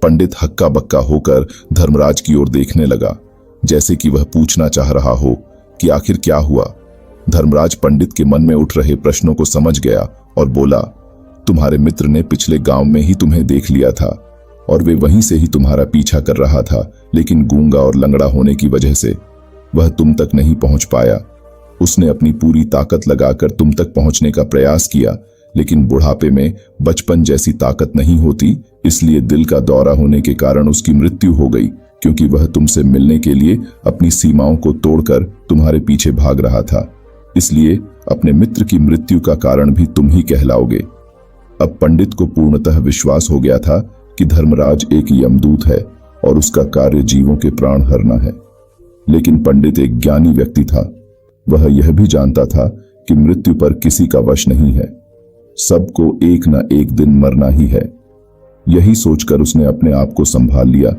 पंडित हक्का बक्का होकर धर्मराज की ओर देखने लगा, जैसे कि वह पूछना चाह रहा हो कि आखिर क्या हुआ। धर्मराज पंडित के मन में उठ रहे प्रश्नों को समझ गया और बोला, तुम्हारे मित्र ने पिछले गांव में ही तुम्हें देख लिया था और वे वहीं से ही तुम्हारा पीछा कर रहा था, लेकिन गूंगा और लंगड़ा होने की वजह से वह तुम तक नहीं पहुंच पाया। उसने अपनी पूरी ताकत लगाकर तुम तक पहुंचने का प्रयास किया, लेकिन बुढ़ापे में बचपन जैसी ताकत नहीं होती, इसलिए दिल का दौरा होने के कारण उसकी मृत्यु हो गई, क्योंकि वह तुमसे मिलने के लिए अपनी सीमाओं को तोड़कर तुम्हारे पीछे भाग रहा था। इसलिए अपने मित्र की मृत्यु का कारण भी तुम ही कहलाओगे। अब पंडित को पूर्णतः विश्वास हो गया था कि धर्मराज एक यमदूत है और उसका कार्य जीवों के प्राण हरना है। लेकिन पंडित एक ज्ञानी व्यक्ति था। वह यह भी जानता था कि मृत्यु पर किसी का वश नहीं है, सबको एक न एक दिन मरना ही है। यही सोचकर उसने अपने आप को संभाल लिया।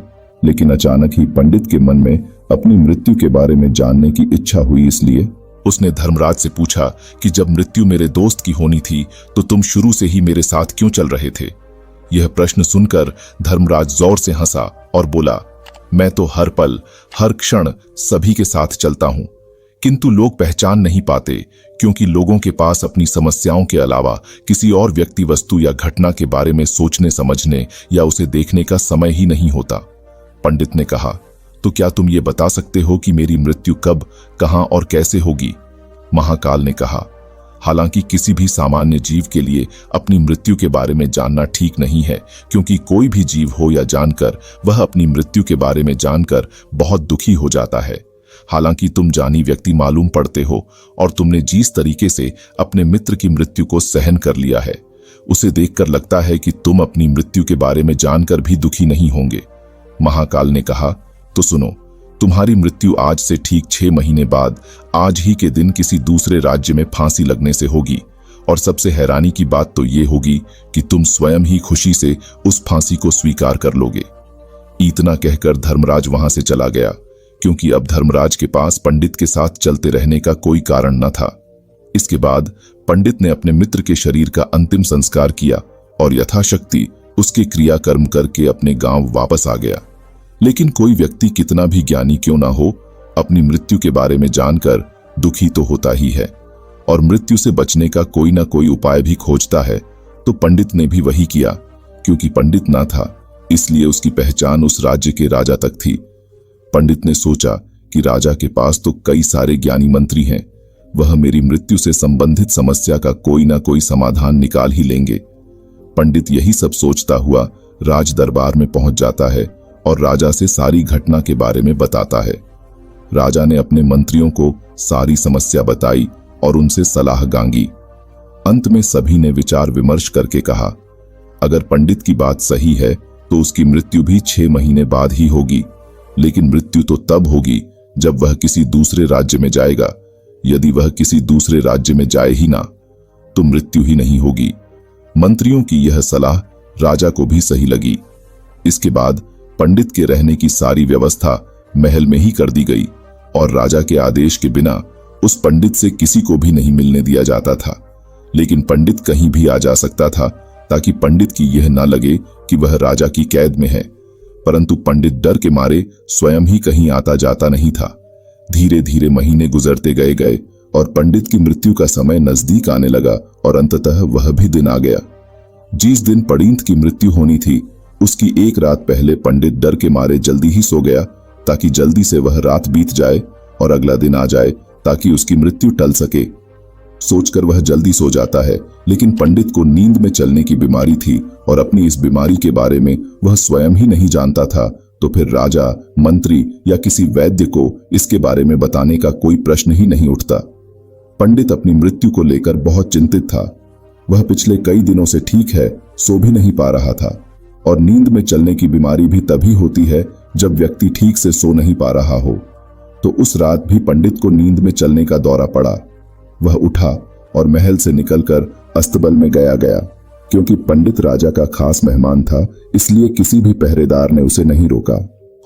लेकिन अचानक ही पंडित के मन में अपनी मृत्यु के बारे में जानने की इच्छा हुई, इसलिए उसने धर्मराज से पूछा कि जब मृत्यु मेरे दोस्त की होनी थी तो तुम शुरू से ही मेरे साथ क्यों चल रहे थे? यह प्रश्न सुनकर धर्मराज जोर से हंसा और बोला, मैं तो हर पल हर क्षण सभी के साथ चलता हूं, किंतु लोग पहचान नहीं पाते, क्योंकि लोगों के पास अपनी समस्याओं के अलावा किसी और व्यक्ति, वस्तु या घटना के बारे में सोचने, समझने या उसे देखने का समय ही नहीं होता। पंडित ने कहा, तो क्या तुम ये बता सकते हो कि मेरी मृत्यु कब, कहां और कैसे होगी? महाकाल ने कहा, हालांकि किसी भी सामान्य जीव के लिए अपनी मृत्यु के बारे में जानना ठीक नहीं है, क्योंकि कोई भी जीव हो या जानकर, वह अपनी मृत्यु के बारे में जानकर बहुत दुखी हो जाता है। हालांकि तुम जानी व्यक्ति मालूम पड़ते हो, और तुमने जिस तरीके से अपने मित्र की मृत्यु को सहन कर लिया है, उसे देखकर लगता है कि तुम अपनी मृत्यु के बारे में जानकर भी दुखी नहीं होंगे। महाकाल ने कहा, तो सुनो, तुम्हारी मृत्यु आज से ठीक 6 महीने बाद आज ही के दिन किसी दूसरे राज्य में फांसी लगने से होगी। और सबसे हैरानी की बात तो ये होगी कि तुम स्वयं ही खुशी से उस फांसी को स्वीकार कर लोगे। इतना कहकर धर्मराज वहां से चला गया, क्योंकि अब धर्मराज के पास पंडित के साथ चलते रहने का कोई कारण न था। इसके बाद पंडित ने अपने मित्र के शरीर का अंतिम संस्कार किया और यथाशक्ति उसके क्रियाकर्म करके अपने गांव वापस आ गया। लेकिन कोई व्यक्ति कितना भी ज्ञानी क्यों ना हो, अपनी मृत्यु के बारे में जानकर दुखी तो होता ही है, और मृत्यु से बचने का कोई ना कोई उपाय भी खोजता है। तो पंडित ने भी वही किया। क्योंकि पंडित ना था, इसलिए उसकी पहचान उस राज्य के राजा तक थी। पंडित ने सोचा कि राजा के पास तो कई सारे ज्ञानी मंत्री हैं, वह मेरी मृत्यु से संबंधित समस्या का कोई ना कोई समाधान निकाल ही लेंगे। पंडित यही सब सोचता हुआ राज दरबार में पहुंच जाता है और राजा से सारी घटना के बारे में बताता है। राजा ने अपने मंत्रियों को सारी समस्या बताई और उनसे सलाह गांगी। अंत में सभी ने विचार विमर्श करके कहा, अगर पंडित की बात सही है तो उसकी मृत्यु भी 6 महीने बाद ही होगी, लेकिन मृत्यु तो तब होगी जब वह किसी दूसरे राज्य में जाएगा। यदि वह किसी दूसरे राज्य में जाए ही ना, तो मृत्यु ही नहीं होगी। मंत्रियों की यह सलाह राजा को भी सही लगी। इसके बाद पंडित के रहने की सारी व्यवस्था महल में ही कर दी गई, और राजा के आदेश के बिना उस पंडित से किसी को भी नहीं मिलने दिया जाता था। लेकिन पंडित कहीं भी आ जा सकता था, ताकि पंडित की यह ना लगे कि वह राजा की कैद में है। परंतु पंडित डर के मारे स्वयं ही कहीं आता जाता नहीं था। धीरे धीरे महीने गुजरते गए और पंडित की मृत्यु का समय नजदीक आने लगा, और अंततः वह भी दिन आ गया। जिस दिन पंडित की मृत्यु होनी थी, उसकी एक रात पहले पंडित डर के मारे जल्दी ही सो गया, ताकि जल्दी से वह रात बीत जाए और अगला दिन आ जाए, ताकि उसकी मृत्यु टल सके। सोचकर वह जल्दी सो जाता है, लेकिन पंडित को नींद में चलने की बीमारी थी, और अपनी इस बीमारी के बारे में वह स्वयं ही नहीं जानता था। तो फिर राजा, मंत्री या किसी वैद्य को इसके बारे में बताने का कोई प्रश्न ही नहीं उठता। पंडित अपनी मृत्यु को लेकर बहुत चिंतित था। वह पिछले कई दिनों से ठीक है, सो भी नहीं पा रहा था, और नींद में चलने की बीमारी भी तभी होती है जब व्यक्ति ठीक से सो नहीं पा रहा हो। तो उस रात भी पंडित को नींद में चलने का दौरा पड़ा। वह उठा और महल से निकलकर अस्तबल में गया। क्योंकि पंडित राजा का खास मेहमान था, इसलिए किसी भी पहरेदार ने उसे नहीं रोका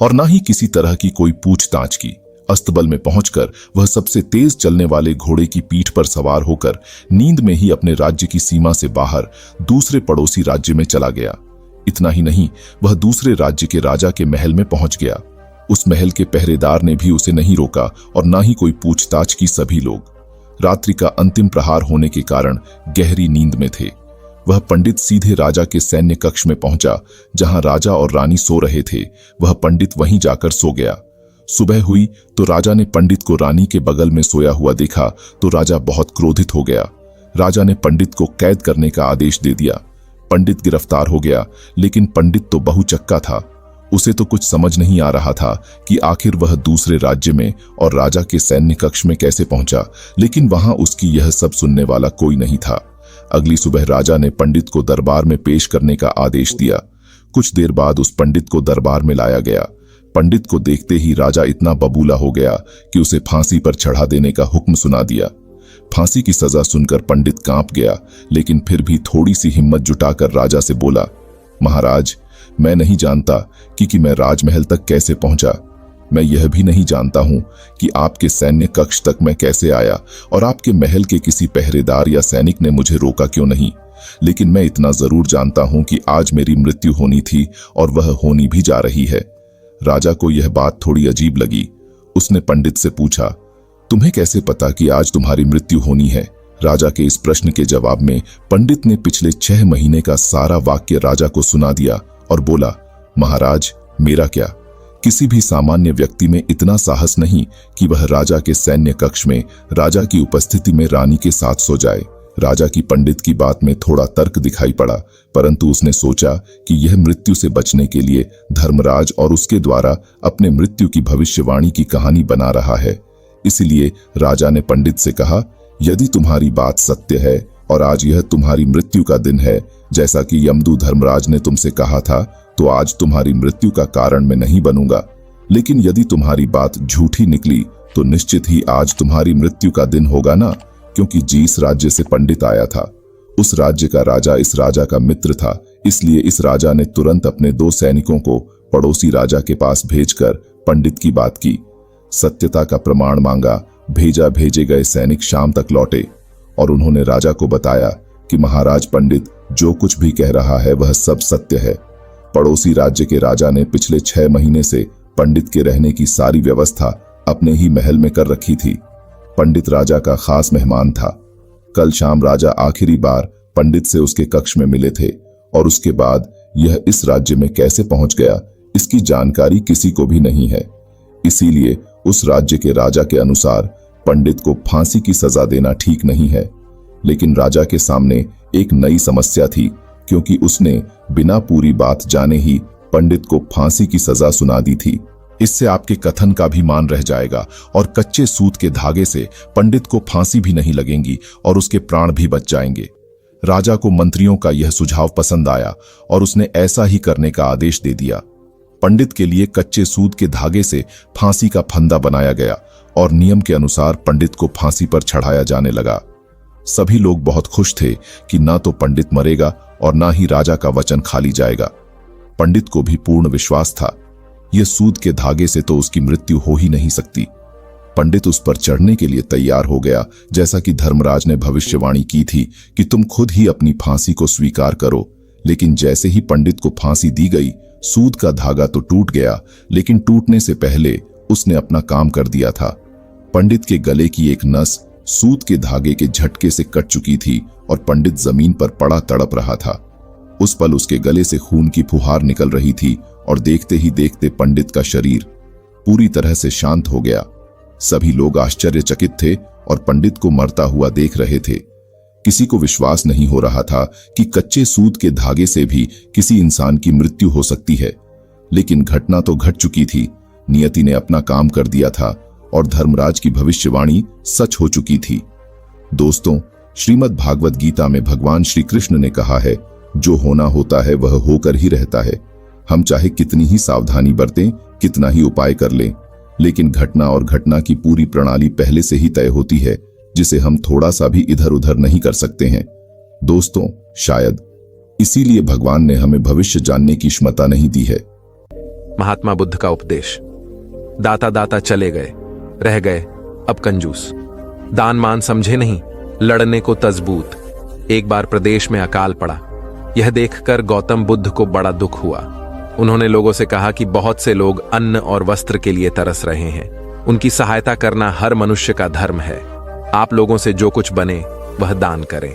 और न ही किसी तरह की कोई पूछताछ की। अस्तबल में पहुंचकर वह सबसे तेज चलने वाले घोड़े की पीठ पर सवार होकर नींद में ही अपने राज्य की सीमा से बाहर दूसरे पड़ोसी राज्य में चला गया। इतना ही नहीं, वह दूसरे राज्य के राजा के महल में पहुंच गया। उस महल के पहरेदार ने भी उसे नहीं रोका और ना ही कोई पूछताछ की। सभी लोग रात्रि का अंतिम प्रहार होने के कारण गहरी नींद में थे। वह पंडित सीधे राजा के सैन्य कक्ष में पहुंचा, जहां राजा और रानी सो रहे थे। वह पंडित वहीं जाकर सो गया। सुबह हुई तो राजा ने पंडित को रानी के बगल में सोया हुआ देखा तो राजा बहुत क्रोधित हो गया। राजा ने पंडित को कैद करने का आदेश दे दिया। पंडित गिरफ्तार हो गया, लेकिन पंडित तो बहुचक्का था। उसे तो कुछ समझ नहीं आ रहा था कि आखिर वह दूसरे राज्य में और राजा के सैन्य कक्ष में कैसे पहुंचा, लेकिन वहां उसकी यह सब सुनने वाला कोई नहीं था। अगली सुबह राजा ने पंडित को दरबार में पेश करने का आदेश दिया। कुछ देर बाद उस पंडित को दरबार में लाया गया। पंडित को देखते ही राजा इतना बबूला हो गया कि उसे फांसी पर चढ़ा देने का हुक्म सुना दिया। फांसी की सजा सुनकर पंडित कांप गया, लेकिन फिर भी थोड़ी सी हिम्मत जुटाकर राजा से बोला, महाराज, मैं नहीं जानता कि मैं राजमहल तक कैसे पहुंचा। मैं यह भी नहीं जानता हूं कि आपके सैन्य कक्ष तक मैं कैसे आया और आपके महल के किसी पहरेदार या सैनिक ने मुझे रोका क्यों नहीं। लेकिन मैं इतना जरूर जानता हूं कि आज मेरी मृत्यु होनी थी और वह होनी भी जा रही है। राजा को यह बात थोड़ी अजीब लगी। उसने पंडित से पूछा, तुम्हें कैसे पता कि आज तुम्हारी मृत्यु होनी है? राजा के इस प्रश्न के जवाब में पंडित ने पिछले 6 महीने का सारा वाक्य राजा को सुना दिया और बोला, महाराज, मेरा क्या? किसी भी सामान्य व्यक्ति में इतना साहस नहीं कि वह राजा के सैन्य कक्ष में राजा की उपस्थिति में रानी के साथ सो जाए। राजा की पंडित की बात में थोड़ा तर्क दिखाई पड़ा, परंतु उसने सोचा कि यह मृत्यु से बचने के लिए धर्मराज और उसके द्वारा अपने मृत्यु की भविष्यवाणी की कहानी बना रहा है। इसलिए राजा ने पंडित से कहा, यदि तुम्हारी बात सत्य है और आज यह तुम्हारी मृत्यु का दिन है, जैसा कि यमदू धर्मराज ने तुमसे कहा था, तो आज तुम्हारी मृत्यु का कारण मैं नहीं बनूंगा। लेकिन यदि तुम्हारी बात झूठी निकली तो निश्चित ही आज तुम्हारी मृत्यु का दिन होगा ना, क्योंकि जिस राज्य से पंडित आया था उस राज्य का राजा इस राजा का मित्र था। इसलिए इस राजा ने तुरंत अपने 2 सैनिकों को पड़ोसी राजा के पास भेजकर पंडित की बात की, सत्यता का प्रमाण मांगा। भेजे गए सैनिक शाम तक लौटे और उन्होंने राजा को बताया कि महाराज, पंडित जो कुछ भी कह रहा है वह सब सत्य है। पड़ोसी राज्य के राजा ने पिछले 6 महीने से पंडित के रहने की सारी व्यवस्था अपने ही महल में कर रखी थी। पंडित राजा का खास मेहमान था। कल शाम राजा आखिरी बार पंडित से उसके कक्ष में मिले थे और उसके बाद यह इस राज्य में कैसे पहुंच गया, इसकी जानकारी किसी को भी नहीं है। इसीलिए उस राज्य के राजा के अनुसार पंडित को फांसी की सजा देना ठीक नहीं है। लेकिन राजा के सामने एक नई समस्या थी, क्योंकि उसने बिना पूरी बात जाने ही पंडित को फांसी की सजा सुना दी थी। इससे आपके कथन का भी मान रह जाएगा और कच्चे सूत के धागे से पंडित को फांसी भी नहीं लगेंगी और उसके प्राण भी बच जाएंगे। राजा को मंत्रियों का यह सुझाव पसंद आया और उसने ऐसा ही करने का आदेश दे दिया। पंडित के लिए कच्चे सूत के धागे से फांसी का फंदा बनाया गया और नियम के अनुसार पंडित को फांसी पर चढ़ाया जाने लगा। सभी लोग बहुत खुश थे कि ना तो पंडित मरेगा और ना ही राजा का वचन खाली जाएगा। पंडित को भी पूर्ण विश्वास था, यह सूत के धागे से तो उसकी मृत्यु हो ही नहीं सकती। पंडित उस पर चढ़ने के लिए तैयार हो गया, जैसा कि धर्मराज ने भविष्यवाणी की थी कि तुम खुद ही अपनी फांसी को स्वीकार करो। लेकिन जैसे ही पंडित को फांसी दी गई, सूत का धागा तो टूट गया, लेकिन टूटने से पहले उसने अपना काम कर दिया था। पंडित के गले की एक नस सूत के धागे के झटके से कट चुकी थी और पंडित जमीन पर पड़ा तड़प रहा था। उस पल उसके गले से खून की फुहार निकल रही थी और देखते ही देखते पंडित का शरीर पूरी तरह से शांत हो गया। सभी लोग आश्चर्यचकित थे और पंडित को मरता हुआ देख रहे थे। किसी को विश्वास नहीं हो रहा था कि कच्चे सूत के धागे से भी किसी इंसान की मृत्यु हो सकती है। लेकिन घटना तो घट चुकी थी, नियति ने अपना काम कर दिया था और धर्मराज की भविष्यवाणी सच हो चुकी थी। दोस्तों, श्रीमद् भागवत गीता में भगवान श्री कृष्ण ने कहा है, जो होना होता है वह होकर ही रहता है। हम चाहे कितनी ही सावधानी बरतें, कितना ही उपाय कर लें, लेकिन घटना और घटना की पूरी प्रणाली पहले से ही तय होती है, जिसे हम थोड़ा सा भी इधर उधर नहीं कर सकते हैं। दोस्तों, शायद इसीलिए भगवान ने हमें भविष्य जानने की क्षमता नहीं दी है। महात्मा बुद्ध का उपदेश। दाता दाता चले गए, रह गए अब कंजूस। दान मान समझे नहीं, लड़ने को तजबूत। एक बार प्रदेश में अकाल पड़ा। यह देखकर गौतम बुद्ध को बड़ा दुख हुआ। उन्होंने लोगों से कहा कि बहुत से लोग अन्न और वस्त्र के लिए तरस रहे हैं। उनकी सहायता करना हर मनुष्य का धर्म है। आप लोगों से जो कुछ बने वह दान करें।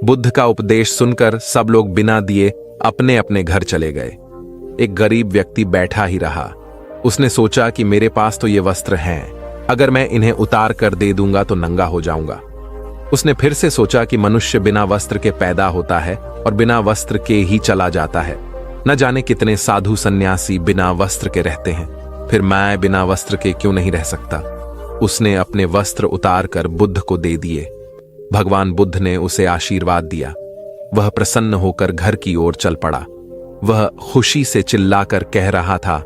बुद्ध का उपदेश सुनकर सब लोग बिना दिए अपने अपने घर चले गए। एक गरीब व्यक्ति बैठा ही रहा। उसने सोचा कि मेरे पास तो ये वस्त्र हैं, अगर मैं इन्हें उतार कर दे दूंगा तो नंगा हो जाऊंगा। उसने फिर से सोचा कि मनुष्य बिना वस्त्र के पैदा होता है और बिना वस्त्र के ही चला जाता है। न जाने कितने साधु सन्यासी बिना वस्त्र के रहते हैं, फिर मैं बिना वस्त्र के क्यों नहीं रह सकता। उसने अपने वस्त्र उतार कर बुद्ध को दे दिए। भगवान बुद्ध ने उसे आशीर्वाद दिया। वह प्रसन्न होकर घर की ओर चल पड़ा। वह खुशी से चिल्लाकर कह रहा था,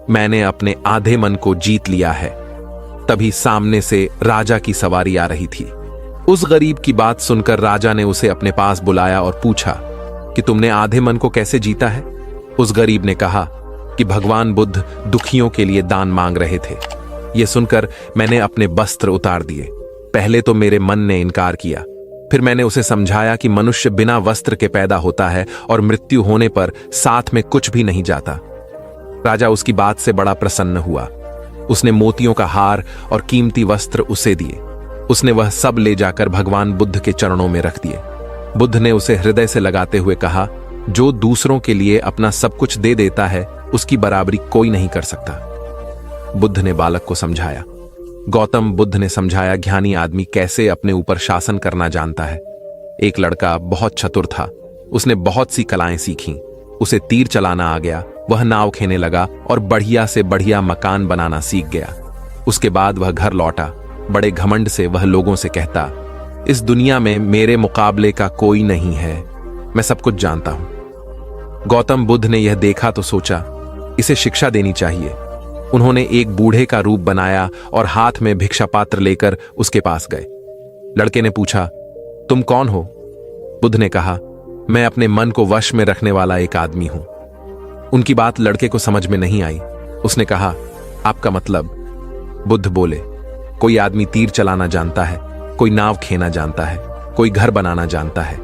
मैंने अपने आधे मन को जीत लिया है। तभी सामने से राजा की सवारी आ रही थी। उस गरीब की बात सुनकर राजा ने उसे अपने पास बुलाया और पूछा कि तुमने आधे मन को कैसे जीता है। उस गरीब ने कहा कि भगवान बुद्ध दुखियों के लिए दान मांग रहे थे। यह सुनकर मैंने अपने वस्त्र उतार दिए। पहले तो मेरे मन ने इनकार किया, फिर मैंने उसे समझाया कि मनुष्य बिना वस्त्र के पैदा होता है और मृत्यु होने पर साथ में कुछ भी नहीं जाता। राजा उसकी बात से बड़ा प्रसन्न हुआ। उसने मोतियों का हार और कीमती वस्त्र उसे दिए। उसने वह सब ले जाकर भगवान बुद्ध के चरणों में रख दिए। बुद्ध ने उसे हृदय से लगाते हुए कहा, जो दूसरों के लिए अपना सब कुछ दे देता है उसकी बराबरी कोई नहीं कर सकता। बुद्ध ने बालक को समझाया। गौतम बुद्ध ने समझाया ज्ञानी आदमी कैसे अपने ऊपर शासन करना जानता है। एक लड़का बहुत चतुर था। उसने बहुत सी कलाएं सीखीं। उसे तीर चलाना आ गया, वह नाव खेने लगा और बढ़िया से बढ़िया मकान बनाना सीख गया। उसके बाद वह घर लौटा। बड़े घमंड से वह लोगों से कहता, इस दुनिया में मेरे मुकाबले का कोई नहीं है, मैं सब कुछ जानता हूं। गौतम बुद्ध ने यह देखा तो सोचा, इसे शिक्षा देनी चाहिए। उन्होंने एक बूढ़े का रूप बनाया और हाथ में भिक्षा पात्र लेकर उसके पास गए। लड़के ने पूछा, तुम कौन हो? बुद्ध ने कहा, मैं अपने मन को वश में रखने वाला एक आदमी हूं। उनकी बात लड़के को समझ में नहीं आई। उसने कहा, आपका मतलब? बुद्ध बोले, कोई आदमी तीर चलाना जानता है, कोई नाव खेना जानता है, कोई घर बनाना जानता है,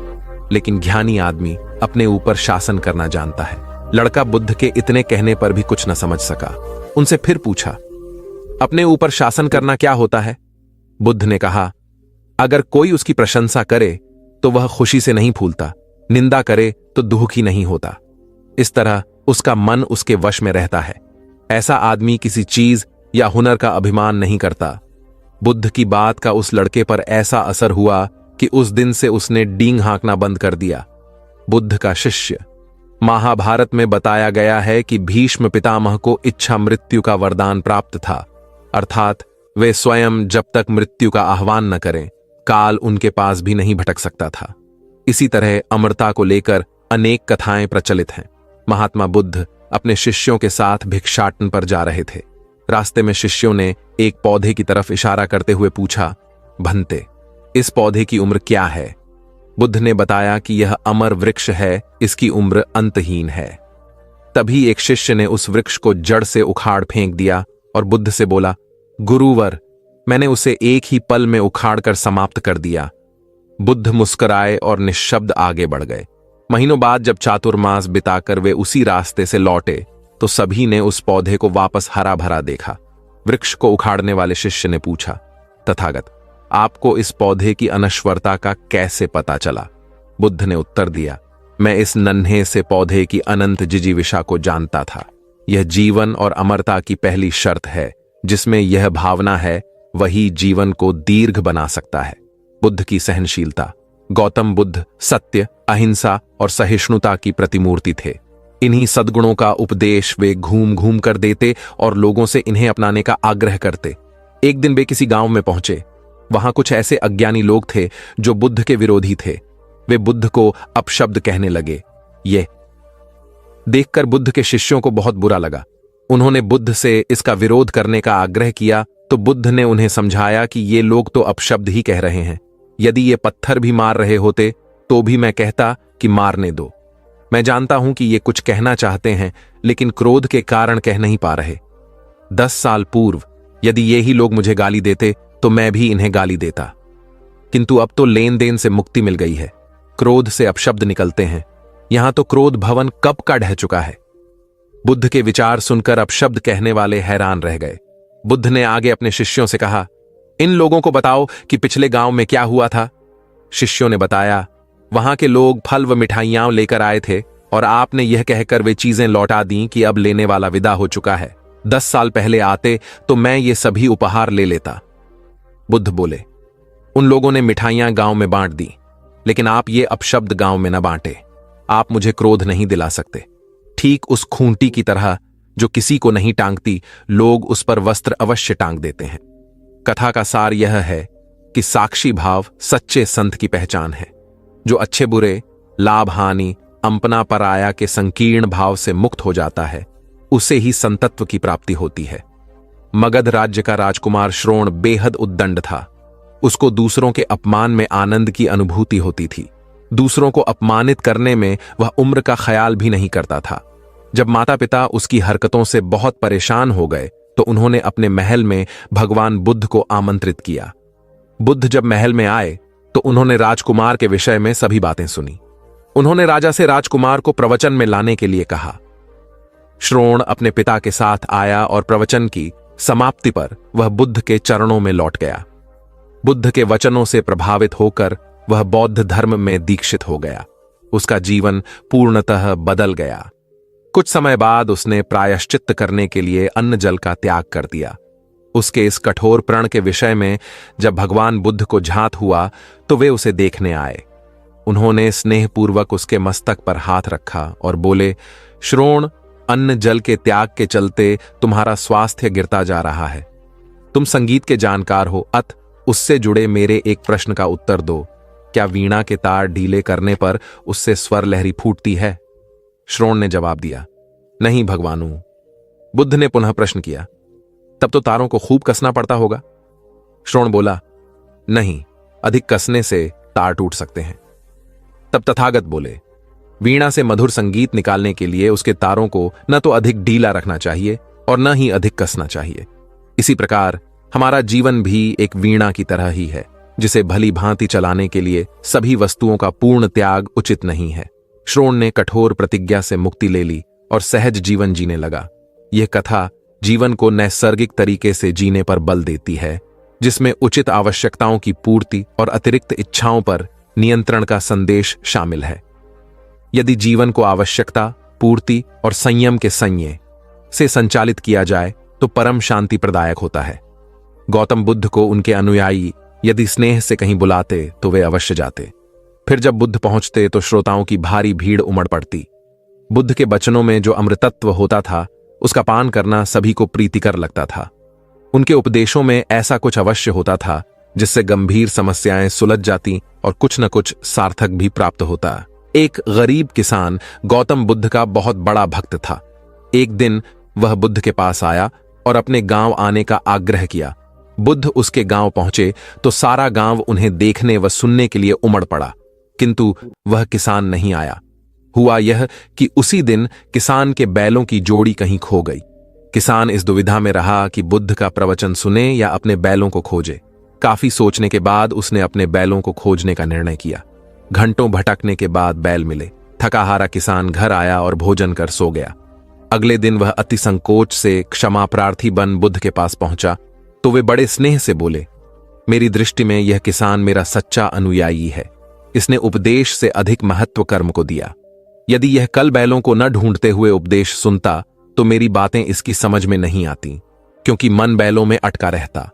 लेकिन ज्ञानी आदमी अपने ऊपर शासन करना जानता है। लड़का बुद्ध के इतने कहने पर भी कुछ न समझ सका। उनसे फिर पूछा, अपने ऊपर शासन करना क्या होता है? बुद्ध ने कहा, अगर कोई उसकी प्रशंसा करे तो वह खुशी से नहीं फूलता, निंदा करे तो दुखी नहीं होता। इस तरह उसका मन उसके वश में रहता है। ऐसा आदमी किसी चीज या हुनर का अभिमान नहीं करता। बुद्ध की बात का उस लड़के पर ऐसा असर हुआ कि उस दिन से उसने डींग हाँकना बंद कर दिया। बुद्ध का शिष्य। महाभारत में बताया गया है कि भीष्म पितामह को इच्छा मृत्यु का वरदान प्राप्त था, अर्थात वे स्वयं जब तक मृत्यु का आह्वान न करें, काल उनके पास भी नहीं भटक सकता था। इसी तरह अमरता को लेकर अनेक कथाएं प्रचलित हैं। महात्मा बुद्ध अपने शिष्यों के साथ भिक्षाटन पर जा रहे थे। रास्ते में शिष्यों ने एक पौधे की तरफ इशारा करते हुए पूछा, भंते, इस पौधे की उम्र क्या है? बुद्ध ने बताया कि यह अमर वृक्ष है, इसकी उम्र अंतहीन है। तभी एक शिष्य ने उस वृक्ष को जड़ से उखाड़ फेंक दिया और बुद्ध से बोला, गुरुवर, मैंने उसे एक ही पल में उखाड़कर समाप्त कर दिया। बुद्ध मुस्कुराए और निश्शब्द आगे बढ़ गए। महीनों बाद जब चातुर्मास बिताकर वे उसी रास्ते से लौटे तो सभी ने उस पौधे को वापस हरा भरा देखा। वृक्ष को उखाड़ने वाले शिष्य ने पूछा, तथागत, आपको इस पौधे की अनश्वरता का कैसे पता चला? बुद्ध ने उत्तर दिया, मैं इस नन्हे से पौधे की अनंत जिजीविषा को जानता था। यह जीवन और अमरता की पहली शर्त है। जिसमें यह भावना है वही जीवन को दीर्घ बना सकता है। बुद्ध की सहनशीलता। गौतम बुद्ध सत्य, अहिंसा और सहिष्णुता की प्रतिमूर्ति थे। इन्हीं सद्गुणों का उपदेश वे घूम घूम कर देते और लोगों से इन्हें अपनाने का आग्रह करते। एक दिन वे किसी गांव में पहुंचे। वहां कुछ ऐसे अज्ञानी लोग थे जो बुद्ध के विरोधी थे। वे बुद्ध को अपशब्द कहने लगे। ये देखकर बुद्ध के शिष्यों को बहुत बुरा लगा। उन्होंने बुद्ध से इसका विरोध करने का आग्रह किया तो बुद्ध ने उन्हें समझाया कि ये लोग तो अपशब्द ही कह रहे हैं। यदि ये पत्थर भी मार रहे होते तो भी मैं कहता कि मारने दो। मैं जानता हूं कि ये कुछ कहना चाहते हैं लेकिन क्रोध के कारण कह नहीं पा रहे। 10 साल पूर्व यदि ये ही लोग मुझे गाली देते तो मैं भी इन्हें गाली देता, किंतु अब तो लेन देन से मुक्ति मिल गई है। क्रोध से अपशब्द निकलते हैं। यहां तो क्रोध भवन कब का ढह चुका है। बुद्ध के विचार सुनकर अपशब्द कहने वाले हैरान रह गए। बुद्ध ने आगे अपने शिष्यों से कहा, इन लोगों को बताओ कि पिछले गांव में क्या हुआ था। शिष्यों ने बताया, वहां के लोग फल व मिठाइयां लेकर आए थे और आपने यह कहकर वे चीजें लौटा दी कि अब लेने वाला विदा हो चुका है। 10 साल पहले आते तो मैं ये सभी उपहार ले लेता। बुद्ध बोले, उन लोगों ने मिठाइयां गांव में बांट दी, लेकिन आप ये अपशब्द गांव में न बांटे। आप मुझे क्रोध नहीं दिला सकते। ठीक उस खूंटी की तरह जो किसी को नहीं टांगती, लोग उस पर वस्त्र अवश्य टांग देते हैं। कथा का सार यह है कि साक्षी भाव सच्चे संत की पहचान है। जो अच्छे बुरे, लाभ हानि, अंपना पराया के संकीर्ण भाव से मुक्त हो जाता है, उसे ही संतत्व की प्राप्ति होती है। मगध राज्य का राजकुमार श्रोण बेहद उद्दंड था। उसको दूसरों के अपमान में आनंद की अनुभूति होती थी। दूसरों को अपमानित करने में वह उम्र का ख्याल भी नहीं करता था। जब माता पिता उसकी हरकतों से बहुत परेशान हो गए तो उन्होंने अपने महल में भगवान बुद्ध को आमंत्रित किया। बुद्ध जब महल में आए तो उन्होंने राजकुमार के विषय में सभी बातें सुनी। उन्होंने राजा से राजकुमार को प्रवचन में लाने के लिए कहा। श्रोण अपने पिता के साथ आया और प्रवचन की समाप्ति पर वह बुद्ध के चरणों में लौट गया। बुद्ध के वचनों से प्रभावित होकर वह बौद्ध धर्म में दीक्षित हो गया। उसका जीवन पूर्णतः बदल गया। कुछ समय बाद उसने प्रायश्चित्त करने के लिए अन्न जल का त्याग कर दिया। उसके इस कठोर प्रण के विषय में जब भगवान बुद्ध को झांत हुआ तो वे उसे देखने आए। उन्होंने स्नेहपूर्वक उसके मस्तक पर हाथ रखा और बोले, श्रोण, अन्न जल के त्याग के चलते तुम्हारा स्वास्थ्य गिरता जा रहा है। तुम संगीत के जानकार हो, अत उससे जुड़े मेरे एक प्रश्न का उत्तर दो। क्या वीणा के तार ढीले करने पर उससे स्वर लहरी फूटती है? श्रोण ने जवाब दिया, नहीं भगवानु। बुद्ध ने पुनः प्रश्न किया, तब तो तारों को खूब कसना पड़ता होगा? श्रोण बोला, नहीं, अधिक कसने से तार टूट सकते हैं। तब तथागत बोले, वीणा से मधुर संगीत निकालने के लिए उसके तारों को न तो अधिक ढीला रखना चाहिए और न ही अधिक कसना चाहिए। इसी प्रकार हमारा जीवन भी एक वीणा की तरह ही है, जिसे भली भांति चलाने के लिए सभी वस्तुओं का पूर्ण त्याग उचित नहीं है। श्रोण ने कठोर प्रतिज्ञा से मुक्ति ले ली और सहज जीवन जीने लगा। यह कथा जीवन को नैसर्गिक तरीके से जीने पर बल देती है, जिसमें उचित आवश्यकताओं की पूर्ति और अतिरिक्त इच्छाओं पर नियंत्रण का संदेश शामिल है। यदि जीवन को आवश्यकता, पूर्ति और संयम के संयम से संचालित किया जाए तो परम शांति प्रदायक होता है। गौतम बुद्ध को उनके अनुयायी यदि स्नेह से कहीं बुलाते तो वे अवश्य जाते। फिर जब बुद्ध पहुंचते तो श्रोताओं की भारी भीड़ उमड़ पड़ती। बुद्ध के वचनों में जो अमृतत्व होता था उसका पान करना सभी को प्रीतिकर लगता था। उनके उपदेशों में ऐसा कुछ अवश्य होता था जिससे गंभीर समस्याएं सुलझ जाती और कुछ न कुछ सार्थक भी प्राप्त होता। एक गरीब किसान गौतम बुद्ध का बहुत बड़ा भक्त था। एक दिन वह बुद्ध के पास आया और अपने गांव आने का आग्रह किया। बुद्ध उसके गांव पहुंचे तो सारा गांव उन्हें देखने व सुनने के लिए उमड़ पड़ा, किंतु वह किसान नहीं आया। हुआ यह कि उसी दिन किसान के बैलों की जोड़ी कहीं खो गई। किसान इस दुविधा में रहा कि बुद्ध का प्रवचन सुने या अपने बैलों को खोजे। काफी सोचने के बाद उसने अपने बैलों को खोजने का निर्णय किया। घंटों भटकने के बाद बैल मिले। थका हारा किसान घर आया और भोजन कर सो गया। अगले दिन वह अति संकोच से क्षमा प्रार्थी बन बुद्ध के पास पहुंचा तो वे बड़े स्नेह से बोले, मेरी दृष्टि में यह किसान मेरा सच्चा अनुयायी है। इसने उपदेश से अधिक महत्व कर्म को दिया। यदि यह कल बैलों को न ढूंढते हुए उपदेश सुनता तो मेरी बातें इसकी समझ में नहीं आती, क्योंकि मन बैलों में अटका रहता।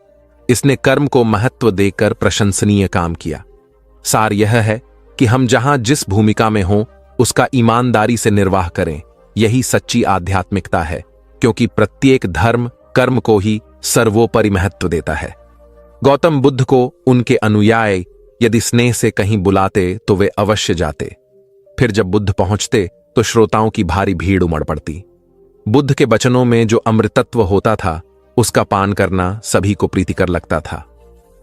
इसने कर्म को महत्व देकर प्रशंसनीय काम किया। सार यह है कि हम जहां जिस भूमिका में हों उसका ईमानदारी से निर्वाह करें। यही सच्ची आध्यात्मिकता है, क्योंकि प्रत्येक धर्म कर्म को ही सर्वोपरि महत्व देता है। गौतम बुद्ध को उनके अनुयायी यदि स्नेह से कहीं बुलाते तो वे अवश्य जाते। फिर जब बुद्ध पहुंचते तो श्रोताओं की भारी भीड़ उमड़ पड़ती। बुद्ध के वचनों में जो अमृतत्व होता था उसका पान करना सभी को प्रीतिकर लगता था।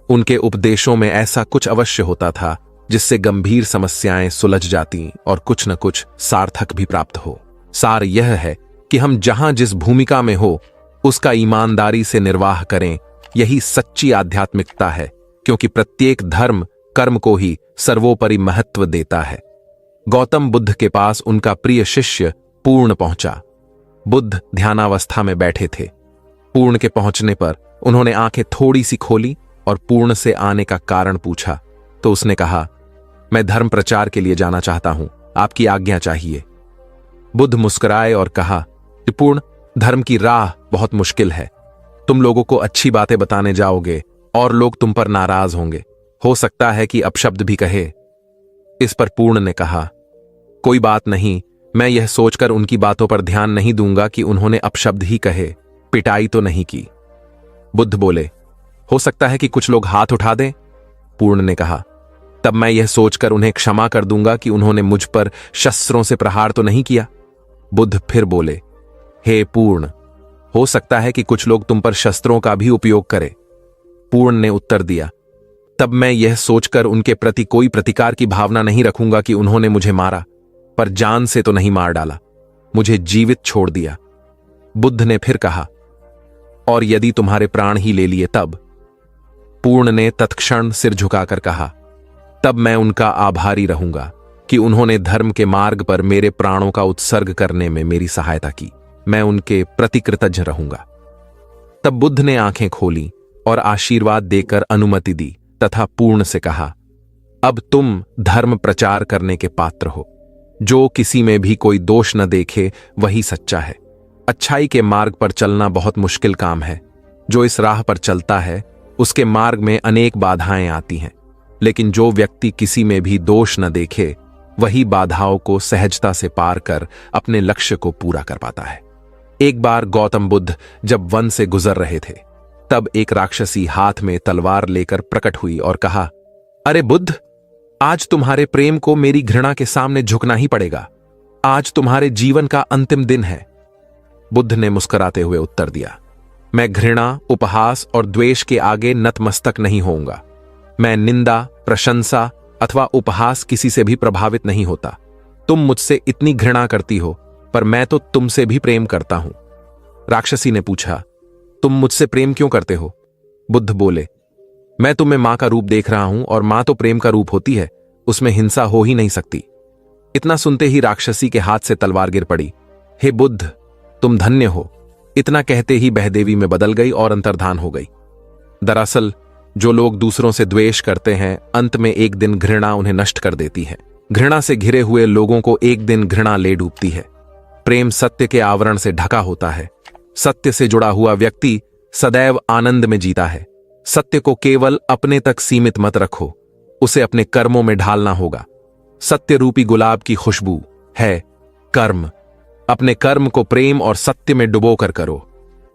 उनके उपदेशों में ऐसा कुछ अवश्य होता था जिससे गंभीर समस्याएं सुलझ जाती और कुछ न कुछ सार्थक भी प्राप्त हो। सार यह है कि हम जहां जिस भूमिका में हो उसका ईमानदारी से निर्वाह करें। यही सच्ची आध्यात्मिकता है, क्योंकि प्रत्येक धर्म कर्म को ही सर्वोपरि महत्व देता है। गौतम बुद्ध के पास उनका प्रिय शिष्य पूर्ण पहुंचा। बुद्ध ध्यानावस्था में बैठे थे। पूर्ण के पहुंचने पर उन्होंने आंखें थोड़ी सी खोली और पूर्ण से आने का कारण पूछा तो उसने कहा, मैं धर्म प्रचार के लिए जाना चाहता हूं, आपकी आज्ञा चाहिए। बुद्ध मुस्कुराए और कहा कि पूर्ण, धर्म की राह बहुत मुश्किल है। तुम लोगों को अच्छी बातें बताने जाओगे और लोग तुम पर नाराज होंगे। हो सकता है कि अपशब्द भी कहे। इस पर पूर्ण ने कहा, कोई बात नहीं, मैं यह सोचकर उनकी बातों पर ध्यान नहीं दूंगा कि उन्होंने अपशब्द ही कहे, पिटाई तो नहीं की। बुद्ध बोले, हो सकता है कि कुछ लोग हाथ उठा दें। पूर्ण ने कहा, तब मैं यह सोचकर उन्हें क्षमा कर दूंगा कि उन्होंने मुझ पर शस्त्रों से प्रहार तो नहीं किया। बुद्ध फिर बोले, हे पूर्ण, हो सकता है कि कुछ लोग तुम पर शस्त्रों का भी उपयोग करें। पूर्ण ने उत्तर दिया, तब मैं यह सोचकर उनके प्रति कोई प्रतिकार की भावना नहीं रखूंगा कि उन्होंने मुझे मारा, पर जान से तो नहीं मार डाला, मुझे जीवित छोड़ दिया। बुद्ध ने फिर कहा, और यदि तुम्हारे प्राण ही ले लिए तब? पूर्ण ने तत्क्षण सिर झुकाकर कहा, तब मैं उनका आभारी रहूंगा कि उन्होंने धर्म के मार्ग पर मेरे प्राणों का उत्सर्ग करने में मेरी सहायता की। मैं उनके प्रति कृतज्ञ रहूंगा। तब बुद्ध ने आंखें खोली और आशीर्वाद देकर अनुमति दी तथा पूर्ण से कहा, अब तुम धर्म प्रचार करने के पात्र हो। जो किसी में भी कोई दोष न देखे वही सच्चा है। अच्छाई के मार्ग पर चलना बहुत मुश्किल काम है। जो इस राह पर चलता है उसके मार्ग में अनेक बाधाएं आती हैं, लेकिन जो व्यक्ति किसी में भी दोष न देखे वही बाधाओं को सहजता से पार कर अपने लक्ष्य को पूरा कर पाता है। एक बार गौतम बुद्ध जब वन से गुजर रहे थे, तब एक राक्षसी हाथ में तलवार लेकर प्रकट हुई और कहा, अरे बुद्ध, आज तुम्हारे प्रेम को मेरी घृणा के सामने झुकना ही पड़ेगा। आज तुम्हारे जीवन का अंतिम दिन है। बुद्ध ने मुस्कुराते हुए उत्तर दिया, मैं घृणा, उपहास और द्वेष के आगे नतमस्तक नहीं होऊंगा। मैं निंदा, प्रशंसा अथवा उपहास किसी से भी प्रभावित नहीं होता। तुम मुझसे इतनी घृणा करती हो, पर मैं तो तुमसे भी प्रेम करता हूं। राक्षसी ने पूछा, तुम मुझसे प्रेम क्यों करते हो? बुद्ध बोले, मैं तुम्हें मां का रूप देख रहा हूं और मां तो प्रेम का रूप होती है, उसमें हिंसा हो ही नहीं सकती। इतना सुनते ही राक्षसी के हाथ से तलवार गिर पड़ी। हे बुद्ध, तुम धन्य हो। इतना कहते ही बहदेवी में बदल गई और अंतर्धान हो गई। दरअसल जो लोग दूसरों से द्वेष करते हैं, अंत में एक दिन घृणा उन्हें नष्ट कर देती है। घृणा से घिरे हुए लोगों को एक दिन घृणा ले डूबती है। प्रेम सत्य के आवरण से ढका होता है। सत्य से जुड़ा हुआ व्यक्ति सदैव आनंद में जीता है। सत्य को केवल अपने तक सीमित मत रखो, उसे अपने कर्मों में ढालना होगा। सत्य रूपी गुलाब की खुशबू है कर्म। अपने कर्म को प्रेम और सत्य में डुबो कर करो।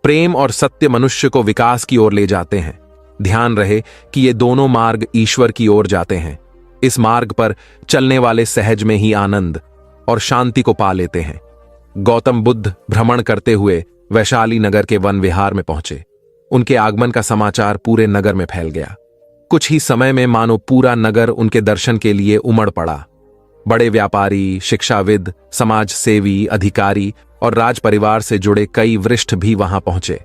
प्रेम और सत्य मनुष्य को विकास की ओर ले जाते हैं। ध्यान रहे कि ये दोनों मार्ग ईश्वर की ओर जाते हैं। इस मार्ग पर चलने वाले सहज में ही आनंद और शांति को पा लेते हैं। गौतम बुद्ध भ्रमण करते हुए वैशाली नगर के वन विहार में पहुंचे। उनके आगमन का समाचार पूरे नगर में फैल गया। कुछ ही समय में मानो पूरा नगर उनके दर्शन के लिए उमड़ पड़ा। बड़े व्यापारी, शिक्षाविद, समाज सेवी, अधिकारी और राज परिवार से जुड़े कई वरिष्ठ भी वहां पहुंचे।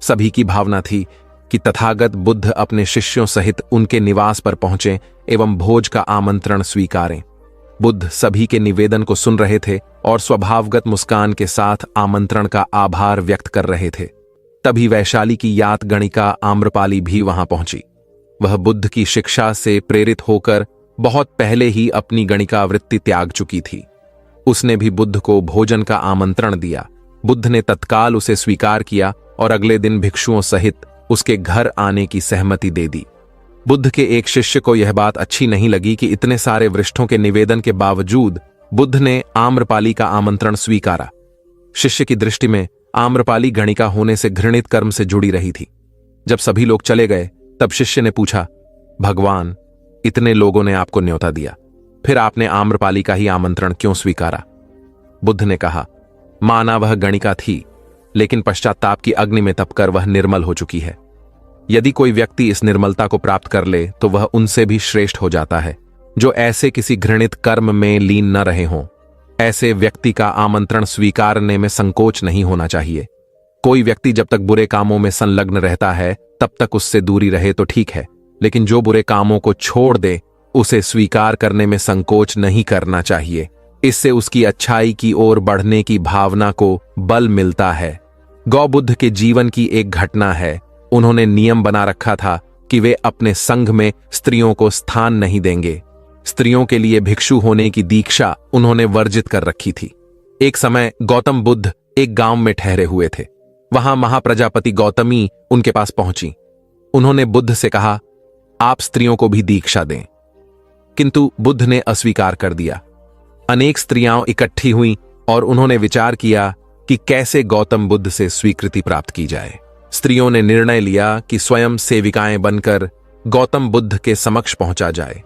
सभी की भावना थी कि तथागत बुद्ध अपने शिष्यों सहित उनके निवास पर पहुंचे एवं भोज का आमंत्रण स्वीकारें। बुद्ध सभी के निवेदन को सुन रहे थे और स्वभावगत मुस्कान के साथ आमंत्रण का आभार व्यक्त कर रहे थे। तभी वैशाली की यात गणिका आम्रपाली भी वहां पहुंची। वह बुद्ध की शिक्षा से प्रेरित होकर बहुत पहले ही अपनी गणिका वृत्ति त्याग चुकी थी। उसने भी बुद्ध को भोजन का आमंत्रण दिया। बुद्ध ने तत्काल उसे स्वीकार किया और अगले दिन भिक्षुओं सहित उसके घर आने की सहमति दे दी। बुद्ध के एक शिष्य को यह बात अच्छी नहीं लगी कि इतने सारे वरिष्ठों के निवेदन के बावजूद बुद्ध ने आम्रपाली का आमंत्रण स्वीकारा। शिष्य की दृष्टि में आम्रपाली गणिका होने से घृणित कर्म से जुड़ी रही थी। जब सभी लोग चले गए, तब शिष्य ने पूछा, भगवान, इतने लोगों ने आपको न्योता दिया, फिर आपने आम्रपाली का ही आमंत्रण क्यों स्वीकारा? बुद्ध ने कहा, माना वह गणिका थी, लेकिन पश्चाताप की अग्नि में तपकर वह निर्मल हो चुकी है। यदि कोई व्यक्ति इस निर्मलता को प्राप्त कर ले तो वह उनसे भी श्रेष्ठ हो जाता है, जो ऐसे किसी घृणित कर्म में लीन न रहे हों। ऐसे व्यक्ति का आमंत्रण स्वीकारने में संकोच नहीं होना चाहिए। कोई व्यक्ति जब तक बुरे कामों में संलग्न रहता है तब तक उससे दूरी रहे तो ठीक है, लेकिन जो बुरे कामों को छोड़ दे उसे स्वीकार करने में संकोच नहीं करना चाहिए। इससे उसकी अच्छाई की ओर बढ़ने की भावना को बल मिलता है। गौबुद्ध के जीवन की एक घटना है। उन्होंने नियम बना रखा था कि वे अपने संघ में स्त्रियों को स्थान नहीं देंगे। स्त्रियों के लिए भिक्षु होने की दीक्षा उन्होंने वर्जित कर रखी थी। एक समय गौतम बुद्ध एक गांव में ठहरे हुए थे। वहां महाप्रजापति गौतमी उनके पास पहुंची। उन्होंने बुद्ध से कहा, आप स्त्रियों को भी दीक्षा दें, किंतु बुद्ध ने अस्वीकार कर दिया। अनेक स्त्रियां इकट्ठी हुईं और उन्होंने विचार किया कि कैसे गौतम बुद्ध से स्वीकृति प्राप्त की जाए। स्त्रियों ने निर्णय लिया कि स्वयं सेविकाएं बनकर गौतम बुद्ध के समक्ष पहुंचा जाए।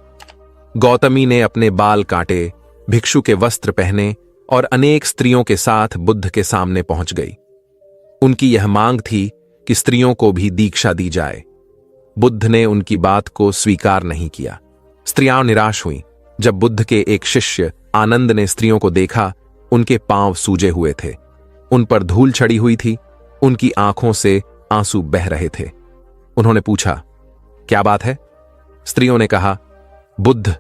गौतमी ने अपने बाल काटे, भिक्षु के वस्त्र पहने और अनेक स्त्रियों के साथ बुद्ध के सामने पहुंच गई। उनकी यह मांग थी कि स्त्रियों को भी दीक्षा दी जाए। बुद्ध ने उनकी बात को स्वीकार नहीं किया। स्त्रियां निराश हुईं। जब बुद्ध के एक शिष्य आनंद ने स्त्रियों को देखा, उनके पांव सूजे हुए थे, उन पर धूल चढ़ी हुई थी, उनकी आंखों से आंसू बह रहे थे। उन्होंने पूछा, क्या बात है? स्त्रियों ने कहा, बुद्ध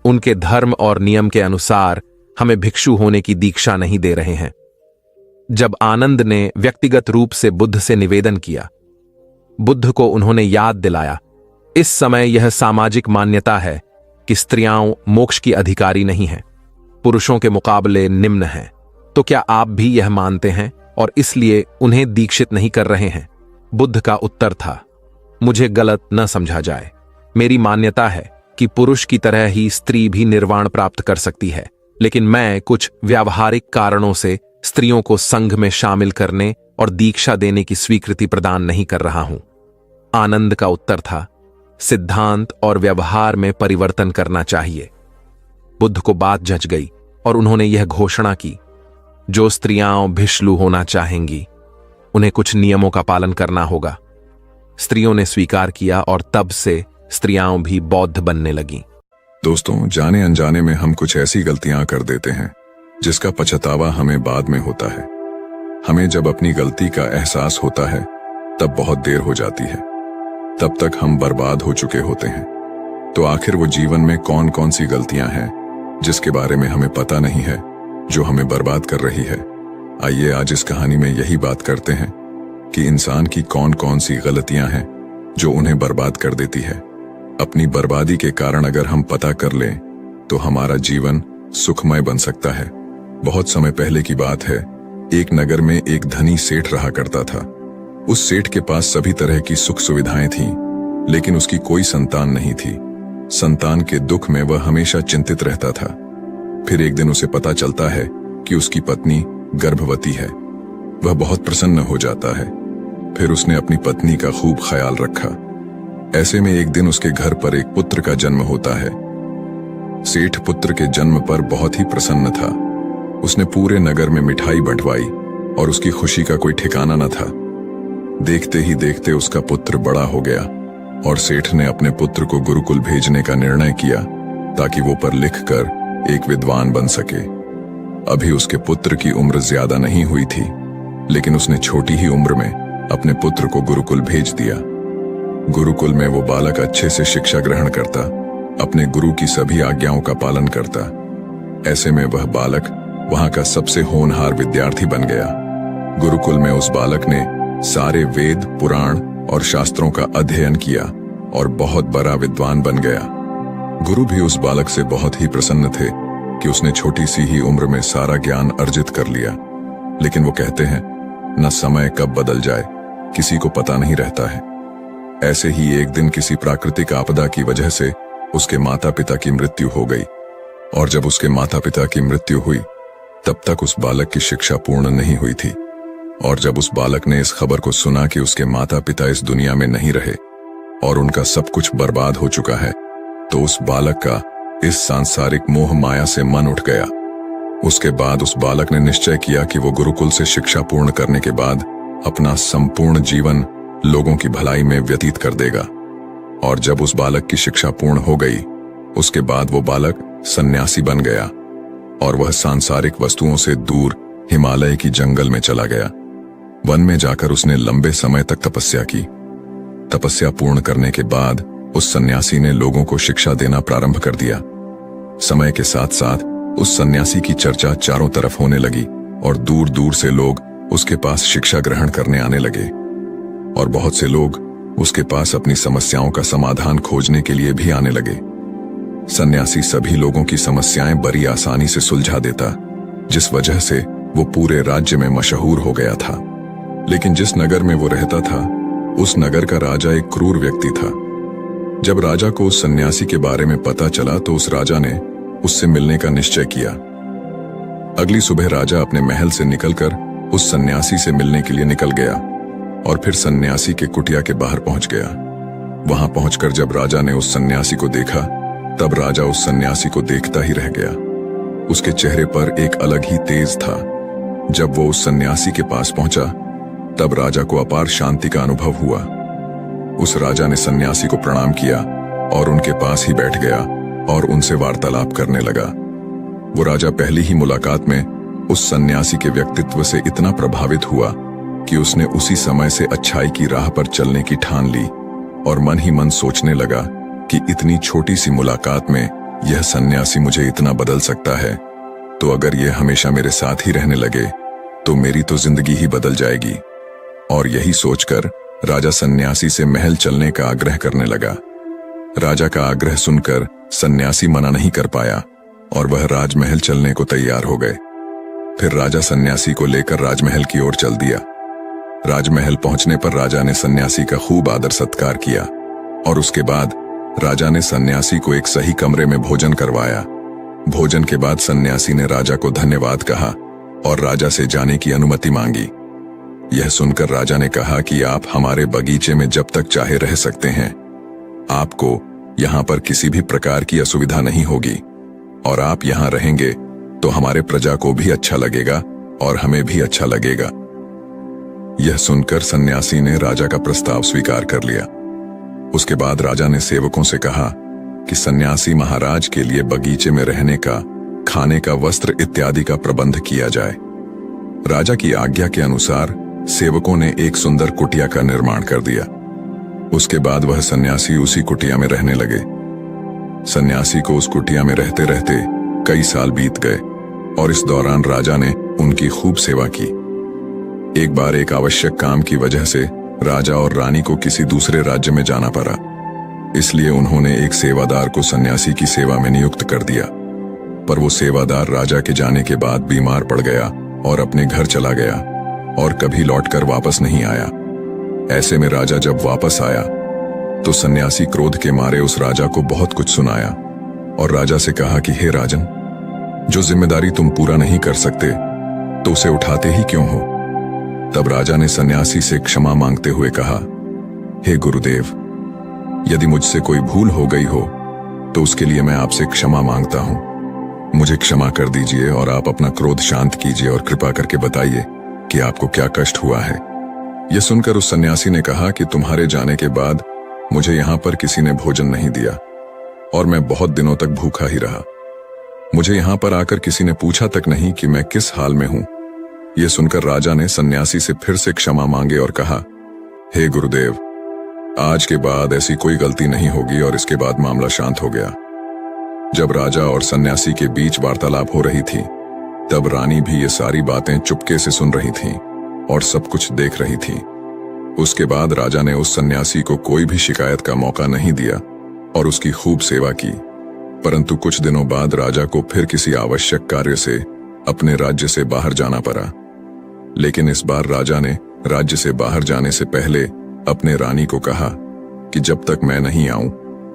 उनके धर्म और नियम के अनुसार हमें भिक्षु होने की दीक्षा नहीं दे रहे हैं। जब आनंद ने व्यक्तिगत रूप से बुद्ध से निवेदन किया बुद्ध को उन्होंने याद दिलाया, इस समय यह सामाजिक मान्यता है कि स्त्रियां मोक्ष की अधिकारी नहीं हैं, पुरुषों के मुकाबले निम्न हैं। तो क्या आप भी यह मानते हैं और इसलिए उन्हें दीक्षित नहीं कर रहे हैं? बुद्ध का उत्तर था, मुझे गलत न समझा जाए। मेरी मान्यता है कि पुरुष की तरह ही स्त्री भी निर्वाण प्राप्त कर सकती है, लेकिन मैं कुछ व्यावहारिक कारणों से स्त्रियों को संघ में शामिल करने और दीक्षा देने की स्वीकृति प्रदान नहीं कर रहा हूं। आनंद का उत्तर था, सिद्धांत और व्यवहार में परिवर्तन करना चाहिए। बुद्ध को बात जच गई और उन्होंने यह घोषणा की, जो स्त्रियां भिक्षु होना चाहेंगी उन्हें कुछ नियमों का पालन करना होगा। स्त्रियों ने स्वीकार किया और तब से स्त्रियां भी बौद्ध बनने लगीं। दोस्तों, जाने अनजाने में हम कुछ ऐसी गलतियां कर देते हैं जिसका पछतावा हमें बाद में होता है। हमें जब अपनी गलती का एहसास होता है तब बहुत देर हो जाती है, तब तक हम बर्बाद हो चुके होते हैं। तो आखिर वो जीवन में कौन कौन सी गलतियां हैं जिसके बारे में हमें पता नहीं है, जो हमें बर्बाद कर रही है? आइए आज इस कहानी में यही बात करते हैं कि इंसान की कौन कौन सी गलतियां हैं जो उन्हें बर्बाद कर देती है। अपनी बर्बादी के कारण अगर हम पता कर लें तो हमारा जीवन सुखमय बन सकता है। बहुत समय पहले की बात है, एक नगर में एक धनी सेठ रहा करता था। उस सेठ के पास सभी तरह की सुख सुविधाएं थीं, लेकिन उसकी कोई संतान नहीं थी। संतान के दुख में वह हमेशा चिंतित रहता था। फिर एक दिन उसे पता चलता है कि उसकी पत्नी गर्भवती है। वह बहुत प्रसन्न हो जाता है। फिर उसने अपनी पत्नी का खूब ख्याल रखा। ऐसे में एक दिन उसके घर पर एक पुत्र का जन्म होता है। सेठ पुत्र के जन्म पर बहुत ही प्रसन्न था। उसने पूरे नगर में मिठाई बंटवाई और उसकी खुशी का कोई ठिकाना न था। देखते ही देखते उसका पुत्र बड़ा हो गया और सेठ ने अपने पुत्र को गुरुकुल भेजने का निर्णय किया ताकि वो पर लिखकर एक विद्वान बन सके। अभी उसके पुत्र की उम्र ज्यादा नहीं हुई थी, लेकिन उसने छोटी ही उम्र में अपने पुत्र को गुरुकुल भेज दिया। गुरुकुल में वो बालक अच्छे से शिक्षा ग्रहण करता, अपने गुरु की सभी आज्ञाओं का पालन करता। ऐसे में वह बालक वहां का सबसे होनहार विद्यार्थी बन गया। गुरुकुल में उस बालक ने सारे वेद, पुराण और शास्त्रों का अध्ययन किया और बहुत बड़ा विद्वान बन गया। गुरु भी उस बालक से बहुत ही प्रसन्न थे कि उसने छोटी सी ही उम्र में सारा ज्ञान अर्जित कर लिया। लेकिन वो कहते हैं, न समय कब बदल जाए किसी को पता नहीं रहता है। ऐसे ही एक दिन किसी प्राकृतिक आपदा की वजह से उसके माता पिता की मृत्यु हो गई, और जब उसके माता पिता की मृत्यु हुई तब तक उस बालक की शिक्षा पूर्ण नहीं हुई थी। और जब उस बालक ने इस खबर को सुना कि उसके माता पिता इस दुनिया में नहीं रहे और उनका सब कुछ बर्बाद हो चुका है, तो उस बालक का इस सांसारिक मोह माया से मन उठ गया। उसके बाद उस बालक ने निश्चय किया कि वो गुरुकुल से शिक्षा पूर्ण करने के बाद अपना संपूर्ण जीवन लोगों की भलाई में व्यतीत कर देगा। और जब उस बालक की शिक्षा पूर्ण हो गई, उसके बाद वो बालक सन्यासी बन गया और वह सांसारिक वस्तुओं से दूर हिमालय की जंगल में चला गया। वन में जाकर उसने लंबे समय तक तपस्या की। तपस्या पूर्ण करने के बाद उस सन्यासी ने लोगों को शिक्षा देना प्रारंभ कर दिया। समय के साथ साथ उस सन्यासी की चर्चा चारों तरफ होने लगी और दूर दूर से लोग उसके पास शिक्षा ग्रहण करने आने लगे। और बहुत से लोग उसके पास अपनी समस्याओं का समाधान खोजने के लिए भी आने लगे। सन्यासी सभी लोगों की समस्याएं बड़ी आसानी से सुलझा देता, जिस वजह से वो पूरे राज्य में मशहूर हो गया था। लेकिन जिस नगर में वो रहता था, उस नगर का राजा एक क्रूर व्यक्ति था। जब राजा को उस सन्यासी के बारे में पता चला तो उस राजा ने उससे मिलने का निश्चय किया। अगली सुबह राजा अपने महल से निकलकर उस सन्यासी से मिलने के लिए निकल गया और फिर सन्यासी के कुटिया के बाहर पहुंच गया। वहां पहुंचकर जब राजा ने उस सन्यासी को देखा, तब राजा उस सन्यासी को देखता ही रह गया। उसके चेहरे पर एक अलग ही तेज था। जब वो उस सन्यासी के पास पहुंचा, तब राजा को अपार शांति का अनुभव हुआ। उस राजा ने सन्यासी को प्रणाम किया और उनके पास ही बैठ गया और उनसे वार्तालाप करने लगा। वो राजा पहली ही मुलाकात में उस सन्यासी के व्यक्तित्व से इतना प्रभावित हुआ कि उसने उसी समय से अच्छाई की राह पर चलने की ठान ली और मन ही मन सोचने लगा कि इतनी छोटी सी मुलाकात में यह सन्यासी मुझे इतना बदल सकता है, तो अगर यह हमेशा मेरे साथ ही रहने लगे तो मेरी तो जिंदगी ही बदल जाएगी। और यही सोचकर राजा सन्यासी से महल चलने का आग्रह करने लगा। राजा का आग्रह सुनकर सन्यासी मना नहीं कर पाया और वह राजमहल चलने को तैयार हो गए। फिर राजा सन्यासी को लेकर राजमहल की ओर चल दिया। राजमहल पहुंचने पर राजा ने सन्यासी का खूब आदर सत्कार किया और उसके बाद राजा ने सन्यासी को एक सही कमरे में भोजन करवाया। भोजन के बाद सन्यासी ने राजा को धन्यवाद कहा और राजा से जाने की अनुमति मांगी। यह सुनकर राजा ने कहा कि आप हमारे बगीचे में जब तक चाहे रह सकते हैं। आपको यहाँ पर किसी भी प्रकार की असुविधा नहीं होगी और आप यहाँ रहेंगे तो हमारे प्रजा को भी अच्छा लगेगा और हमें भी अच्छा लगेगा। यह सुनकर सन्यासी ने राजा का प्रस्ताव स्वीकार कर लिया। उसके बाद राजा ने सेवकों से कहा कि सन्यासी महाराज के लिए बगीचे में रहने का, खाने का, वस्त्र इत्यादि का प्रबंध किया जाए। राजा की आज्ञा के अनुसार सेवकों ने एक सुंदर कुटिया का निर्माण कर दिया। उसके बाद वह सन्यासी उसी कुटिया में रहने लगे। सन्यासी को उस कुटिया में रहते रहते कई साल बीत गए और इस दौरान राजा ने उनकी खूब सेवा की। एक बार एक आवश्यक काम की वजह से राजा और रानी को किसी दूसरे राज्य में जाना पड़ा, इसलिए उन्होंने एक सेवादार को सन्यासी की सेवा में नियुक्त कर दिया। पर वो सेवादार राजा के जाने के बाद बीमार पड़ गया और अपने घर चला गया और कभी लौटकर वापस नहीं आया। ऐसे में राजा जब वापस आया तो सन्यासी क्रोध के मारे उस राजा को बहुत कुछ सुनाया और राजा से कहा कि हे राजन, जो जिम्मेदारी तुम पूरा नहीं कर सकते तो उसे उठाते ही क्यों हो। तब राजा ने सन्यासी से क्षमा मांगते हुए कहा, हे गुरुदेव, यदि मुझसे कोई भूल हो गई हो तो उसके लिए मैं आपसे क्षमा मांगता हूं। मुझे क्षमा कर दीजिए और आप अपना क्रोध शांत कीजिए और कृपा करके बताइए कि आपको क्या कष्ट हुआ है। यह सुनकर उस सन्यासी ने कहा कि तुम्हारे जाने के बाद मुझे यहां पर किसी ने भोजन नहीं दिया और मैं बहुत दिनों तक भूखा ही रहा। मुझे यहां पर आकर किसी ने पूछा तक नहीं कि मैं किस हाल में हूं। यह सुनकर राजा ने सन्यासी से फिर से क्षमा मांगे और कहा, हे गुरुदेव, आज के बाद ऐसी कोई गलती नहीं होगी। और इसके बाद मामला शांत हो गया। जब राजा और सन्यासी के बीच वार्तालाप हो रही थी तब रानी भी ये सारी बातें चुपके से सुन रही थी और सब कुछ देख रही थी। उसके बाद राजा ने उस सन्यासी को कोई भी शिकायत का मौका नहीं दिया और उसकी खूब सेवा की। परंतु कुछ दिनों बाद राजा को फिर किसी आवश्यक कार्य से अपने राज्य से बाहर जाना पड़ा। लेकिन इस बार राजा ने राज्य से बाहर जाने से पहले अपने रानी को कहा कि जब तक मैं नहीं आऊं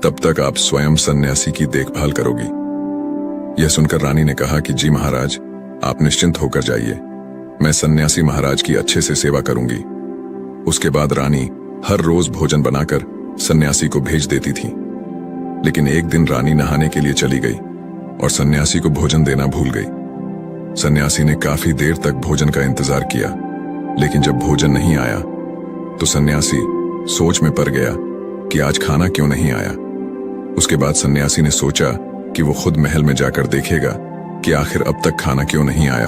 तब तक आप स्वयं सन्यासी की देखभाल करोगी। यह सुनकर रानी ने कहा कि जी महाराज, आप निश्चिंत होकर जाइए, मैं सन्यासी महाराज की अच्छे से सेवा करूंगी। उसके बाद रानी हर रोज भोजन बनाकर सन्यासी को भेज देती थी। लेकिन एक दिन रानी नहाने के लिए चली गई और सन्यासी को भोजन देना भूल गई। सन्यासी ने काफी देर तक भोजन का इंतजार किया, लेकिन जब भोजन नहीं आया तो सन्यासी सोच में पड़ गया कि आज खाना क्यों नहीं आया। उसके बाद सन्यासी ने सोचा कि वो खुद महल में जाकर देखेगा कि आखिर अब तक खाना क्यों नहीं आया,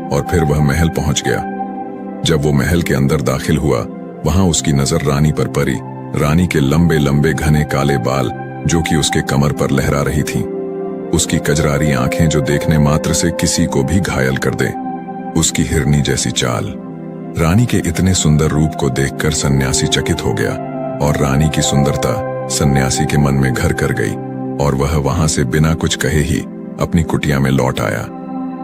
और फिर वह महल पहुंच गया। जब वो महल के अंदर दाखिल हुआ, वहां उसकी नजर रानी पर पड़ी। रानी के लंबे लंबे घने काले बाल जो कि उसके कमर पर लहरा रही थी, उसकी कजरारी आंखें जो देखने मात्र से किसी को भी घायल कर दे, उसकी हिरनी जैसी चाल। रानी के इतने सुंदर रूप को देखकर सन्यासी चकित हो गया और रानी की सुंदरता सन्यासी के मन में घर कर गई और वह वहां से बिना कुछ कहे ही अपनी कुटिया में लौट आया।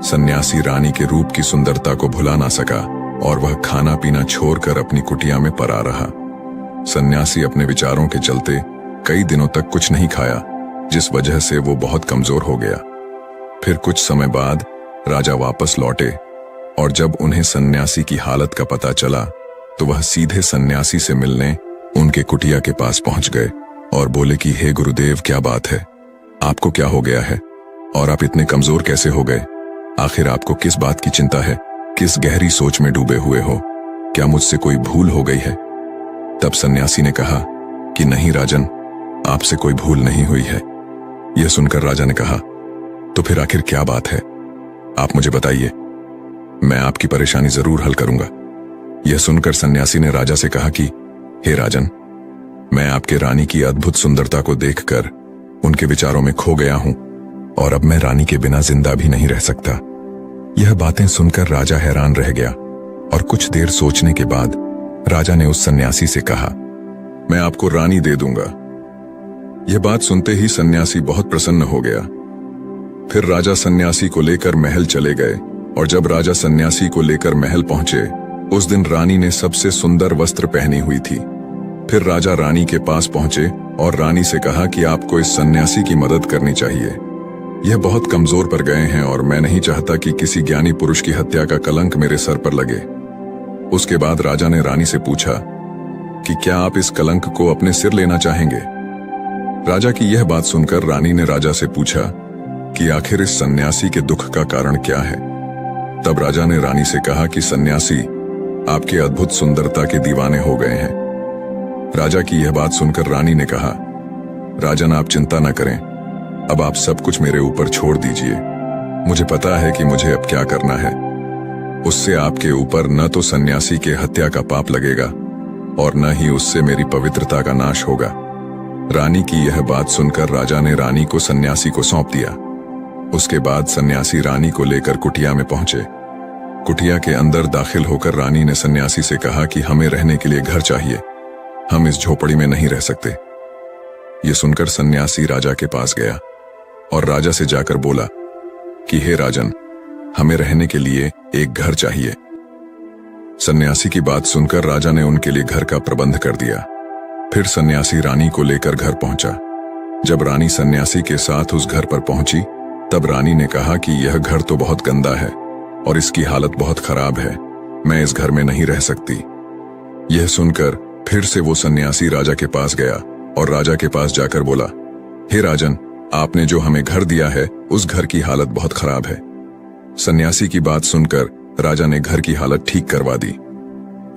सन्यासी रानी के रूप की सुंदरता को भुला ना सका और वह खाना पीना छोड़कर अपनी कुटिया में पड़ा रहा। सन्यासी अपने विचारों के चलते कई दिनों तक कुछ नहीं खाया, जिस वजह से वो बहुत कमजोर हो गया। फिर कुछ समय बाद राजा वापस लौटे और जब उन्हें सन्यासी की हालत का पता चला तो वह सीधे सन्यासी से मिलने उनके कुटिया के पास पहुंच गए और बोले कि हे गुरुदेव, क्या बात है, आपको क्या हो गया है और आप इतने कमजोर कैसे हो गए? आखिर आपको किस बात की चिंता है? किस गहरी सोच में डूबे हुए हो? क्या मुझसे कोई भूल हो गई है? तब सन्यासी ने कहा कि नहीं राजन, आपसे कोई भूल नहीं हुई है। यह सुनकर राजा ने कहा, तो फिर आखिर क्या बात है, आप मुझे बताइए, मैं आपकी परेशानी जरूर हल करूंगा। यह सुनकर सन्यासी ने राजा से कहा कि हे राजन, मैं आपके रानी की अद्भुत सुंदरता को देखकर उनके विचारों में खो गया हूं और अब मैं रानी के बिना जिंदा भी नहीं रह सकता। यह बातें सुनकर राजा हैरान रह गया और कुछ देर सोचने के बाद राजा ने उस सन्यासी से कहा, मैं आपको रानी दे दूंगा। यह बात सुनते ही सन्यासी बहुत प्रसन्न हो गया। फिर राजा सन्यासी को लेकर महल चले गए, और जब राजा सन्यासी को लेकर महल पहुंचे, उस दिन रानी ने सबसे सुंदर वस्त्र पहनी हुई थी। फिर राजा रानी के पास पहुंचे और रानी से कहा कि आपको इस सन्यासी की मदद करनी चाहिए। यह बहुत कमजोर पर गए हैं और मैं नहीं चाहता कि किसी ज्ञानी पुरुष की हत्या का कलंक मेरे सर पर लगे। उसके बाद राजा ने रानी से पूछा कि क्या आप इस कलंक को अपने सिर लेना चाहेंगे। राजा की यह बात सुनकर रानी ने राजा से पूछा कि आखिर इस सन्यासी के दुख का कारण क्या है। तब राजा ने रानी से कहा कि सन्यासी आपके अद्भुत सुंदरता के दीवाने हो गए हैं। राजा की यह बात सुनकर रानी ने कहा, राजन आप चिंता न करें, अब आप सब कुछ मेरे ऊपर छोड़ दीजिए। मुझे पता है कि मुझे अब क्या करना है। उससे आपके ऊपर न तो सन्यासी के हत्या का पाप लगेगा और न ही उससे मेरी पवित्रता का नाश होगा। रानी की यह बात सुनकर राजा ने रानी को सन्यासी को सौंप दिया। उसके बाद सन्यासी रानी को लेकर कुटिया में पहुंचे। कुटिया के अंदर दाखिल होकर रानी ने सन्यासी से कहा कि हमें रहने के लिए घर चाहिए, हम इस झोपड़ी में नहीं रह सकते। यह सुनकर सन्यासी राजा के पास गया और राजा से जाकर बोला कि हे राजन, हमें रहने के लिए एक घर चाहिए। सन्यासी की बात सुनकर राजा ने उनके लिए घर का प्रबंध कर दिया। फिर सन्यासी रानी को लेकर घर पहुंचा। जब रानी सन्यासी के साथ उस घर पर पहुंची, तब रानी ने कहा कि यह घर तो बहुत गंदा है और इसकी हालत बहुत खराब है, मैं इस घर में नहीं रह सकती। यह सुनकर फिर से वो सन्यासी राजा के पास गया और राजा के पास जाकर बोला, हे राजन, आपने जो हमें घर दिया है उस घर की हालत बहुत खराब है। सन्यासी की बात सुनकर राजा ने घर की हालत ठीक करवा दी।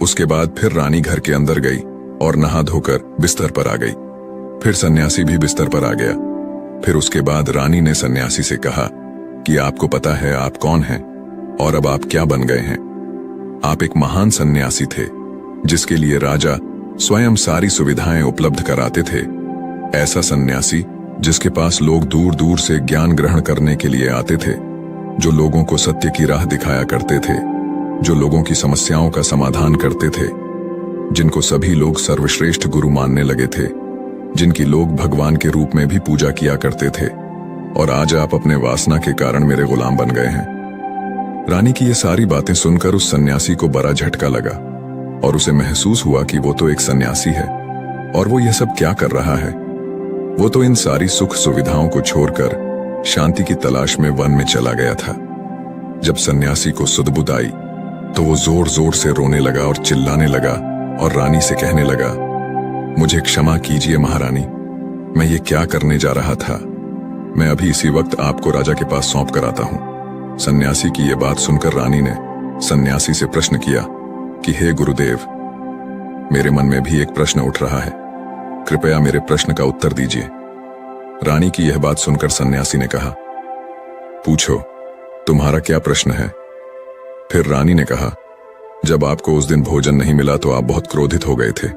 उसके बाद फिर रानी घर के अंदर गई और नहा धोकर बिस्तर पर आ गई। फिर सन्यासी भी बिस्तर पर आ गया। फिर उसके बाद रानी ने सन्यासी से कहा कि आपको पता है आप कौन हैं और अब आप क्या बन गए हैं। आप एक महान सन्यासी थे जिसके लिए राजा स्वयं सारी सुविधाएं उपलब्ध कराते थे। ऐसा सन्यासी जिसके पास लोग दूर दूर से ज्ञान ग्रहण करने के लिए आते थे, जो लोगों को सत्य की राह दिखाया करते थे, जो लोगों की समस्याओं का समाधान करते थे, जिनको सभी लोग सर्वश्रेष्ठ गुरु मानने लगे थे, जिनकी लोग भगवान के रूप में भी पूजा किया करते थे। और आज आप अपने वासना के कारण मेरे गुलाम बन गए हैं। रानी की ये सारी बातें सुनकर उस सन्यासी को बड़ा झटका लगा और उसे महसूस हुआ कि वो तो एक सन्यासी है और वो यह सब क्या कर रहा है। वो तो इन सारी सुख सुविधाओं को छोड़कर शांति की तलाश में वन में चला गया था। जब सन्यासी को सुध-बुध आई तो वो जोर जोर से रोने लगा और चिल्लाने लगा और रानी से कहने लगा, मुझे क्षमा कीजिए महारानी, मैं ये क्या करने जा रहा था। मैं अभी इसी वक्त आपको राजा के पास सौंप कर आता हूं। सन्यासी की यह बात सुनकर रानी ने सन्यासी से प्रश्न किया कि हे गुरुदेव, मेरे मन में भी एक प्रश्न उठ रहा है, कृपया मेरे प्रश्न का उत्तर दीजिए। रानी की यह बात सुनकर सन्यासी ने कहा, पूछो, तुम्हारा क्या प्रश्न है। फिर रानी ने कहा, जब आपको उस दिन भोजन नहीं मिला तो आप बहुत क्रोधित हो गए थे।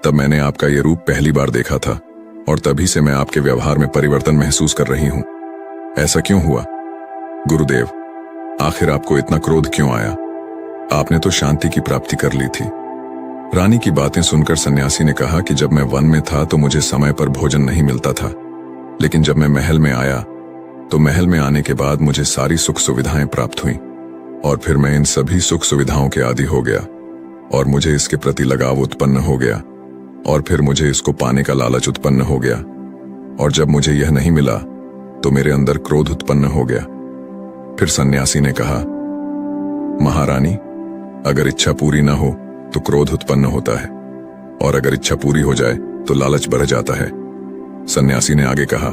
तब मैंने आपका यह रूप पहली बार देखा था और तभी से मैं आपके व्यवहार में परिवर्तन महसूस कर रही हूं। ऐसा क्यों हुआ गुरुदेव? आखिर आपको इतना क्रोध क्यों आया? आपने तो शांति की प्राप्ति कर ली थी। रानी की बातें सुनकर सन्यासी ने कहा कि जब मैं वन में था तो मुझे समय पर भोजन नहीं मिलता था, लेकिन जब मैं महल में आया तो महल में आने के बाद मुझे सारी सुख सुविधाएं प्राप्त हुई और फिर मैं इन सभी सुख सुविधाओं के आदी हो गया और मुझे इसके प्रति लगाव उत्पन्न हो गया और फिर मुझे इसको पाने का लालच उत्पन्न हो गया और जब मुझे यह नहीं मिला तो मेरे अंदर क्रोध उत्पन्न हो गया। फिर सन्यासी ने कहा, महारानी, अगर इच्छा पूरी न हो तो क्रोध उत्पन्न होता है और अगर इच्छा पूरी हो जाए तो लालच बढ़ जाता है। सन्यासी ने आगे कहा,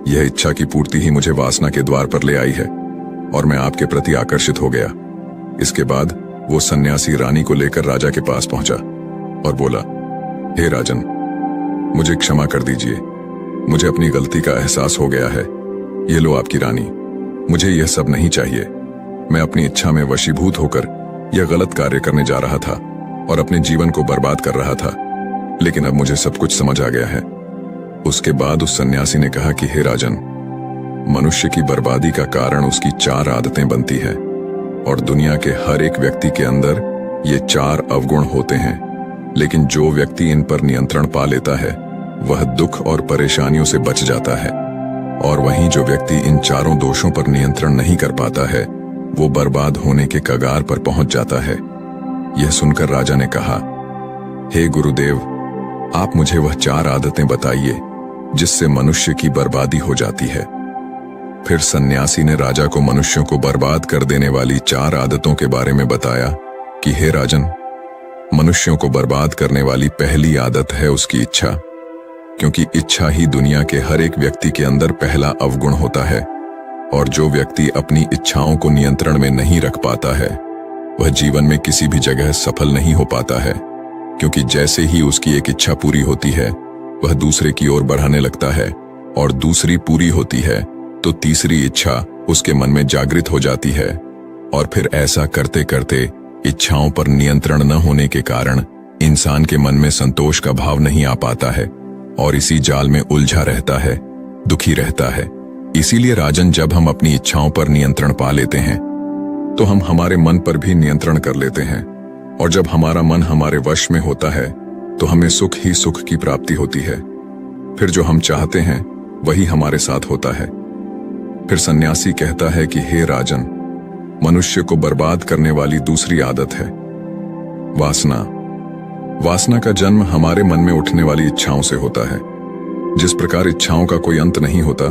यह इच्छा की पूर्ति ही मुझे वासना के द्वार पर ले आई है और मैं आपके प्रति आकर्षित हो गया। इसके बाद वो सन्यासी रानी को लेकर राजा के पास पहुंचा और बोला, हे राजन, मुझे क्षमा कर दीजिए, मुझे अपनी गलती का एहसास हो गया है। ये लो आपकी रानी, मुझे यह सब नहीं चाहिए। मैं अपनी इच्छा में वशीभूत होकर यह गलत कार्य करने जा रहा था और अपने जीवन को बर्बाद कर रहा था, लेकिन अब मुझे सब कुछ समझ आ गया है। उसके बाद उस सन्यासी ने कहा कि हे राजन, मनुष्य की बर्बादी का कारण उसकी 4 आदतें बनती है और दुनिया के हर एक व्यक्ति के अंदर ये 4 अवगुण होते हैं। लेकिन जो व्यक्ति इन पर नियंत्रण पा लेता है वह दुख और परेशानियों से बच जाता है, और वहीं जो व्यक्ति इन चारों दोषों पर नियंत्रण नहीं कर पाता है वो बर्बाद होने के कगार पर पहुंच जाता है। यह सुनकर राजा ने कहा, हे गुरुदेव, आप मुझे वह 4 आदतें बताइए जिससे मनुष्य की बर्बादी हो जाती है। फिर सन्यासी ने राजा को मनुष्यों को बर्बाद कर देने वाली 4 आदतों के बारे में बताया कि हे राजन, मनुष्यों को बर्बाद करने वाली पहली आदत है उसकी इच्छा, क्योंकि इच्छा ही दुनिया के हर एक व्यक्ति के अंदर पहला अवगुण होता है, और जो व्यक्ति अपनी इच्छाओं को नियंत्रण में नहीं रख पाता है वह जीवन में किसी भी जगह सफल नहीं हो पाता है, क्योंकि जैसे ही उसकी एक इच्छा पूरी होती है वह दूसरे की ओर बढ़ाने लगता है, और दूसरी पूरी होती है तो तीसरी इच्छा उसके मन में जागृत हो जाती है, और फिर ऐसा करते करते इच्छाओं पर नियंत्रण न होने के कारण इंसान के मन में संतोष का भाव नहीं आ पाता है और इसी जाल में उलझा रहता है, दुखी रहता है। इसीलिए राजन, जब हम अपनी इच्छाओं पर नियंत्रण पा लेते हैं तो हम हमारे मन पर भी नियंत्रण कर लेते हैं, और जब हमारा मन हमारे वश में होता है तो हमें सुख ही सुख की प्राप्ति होती है। फिर जो हम चाहते हैं वही हमारे साथ होता है। फिर सन्यासी कहता है कि हे राजन, मनुष्य को बर्बाद करने वाली दूसरी आदत है वासना। वासना का जन्म हमारे मन में उठने वाली इच्छाओं से होता है। जिस प्रकार इच्छाओं का कोई अंत नहीं होता,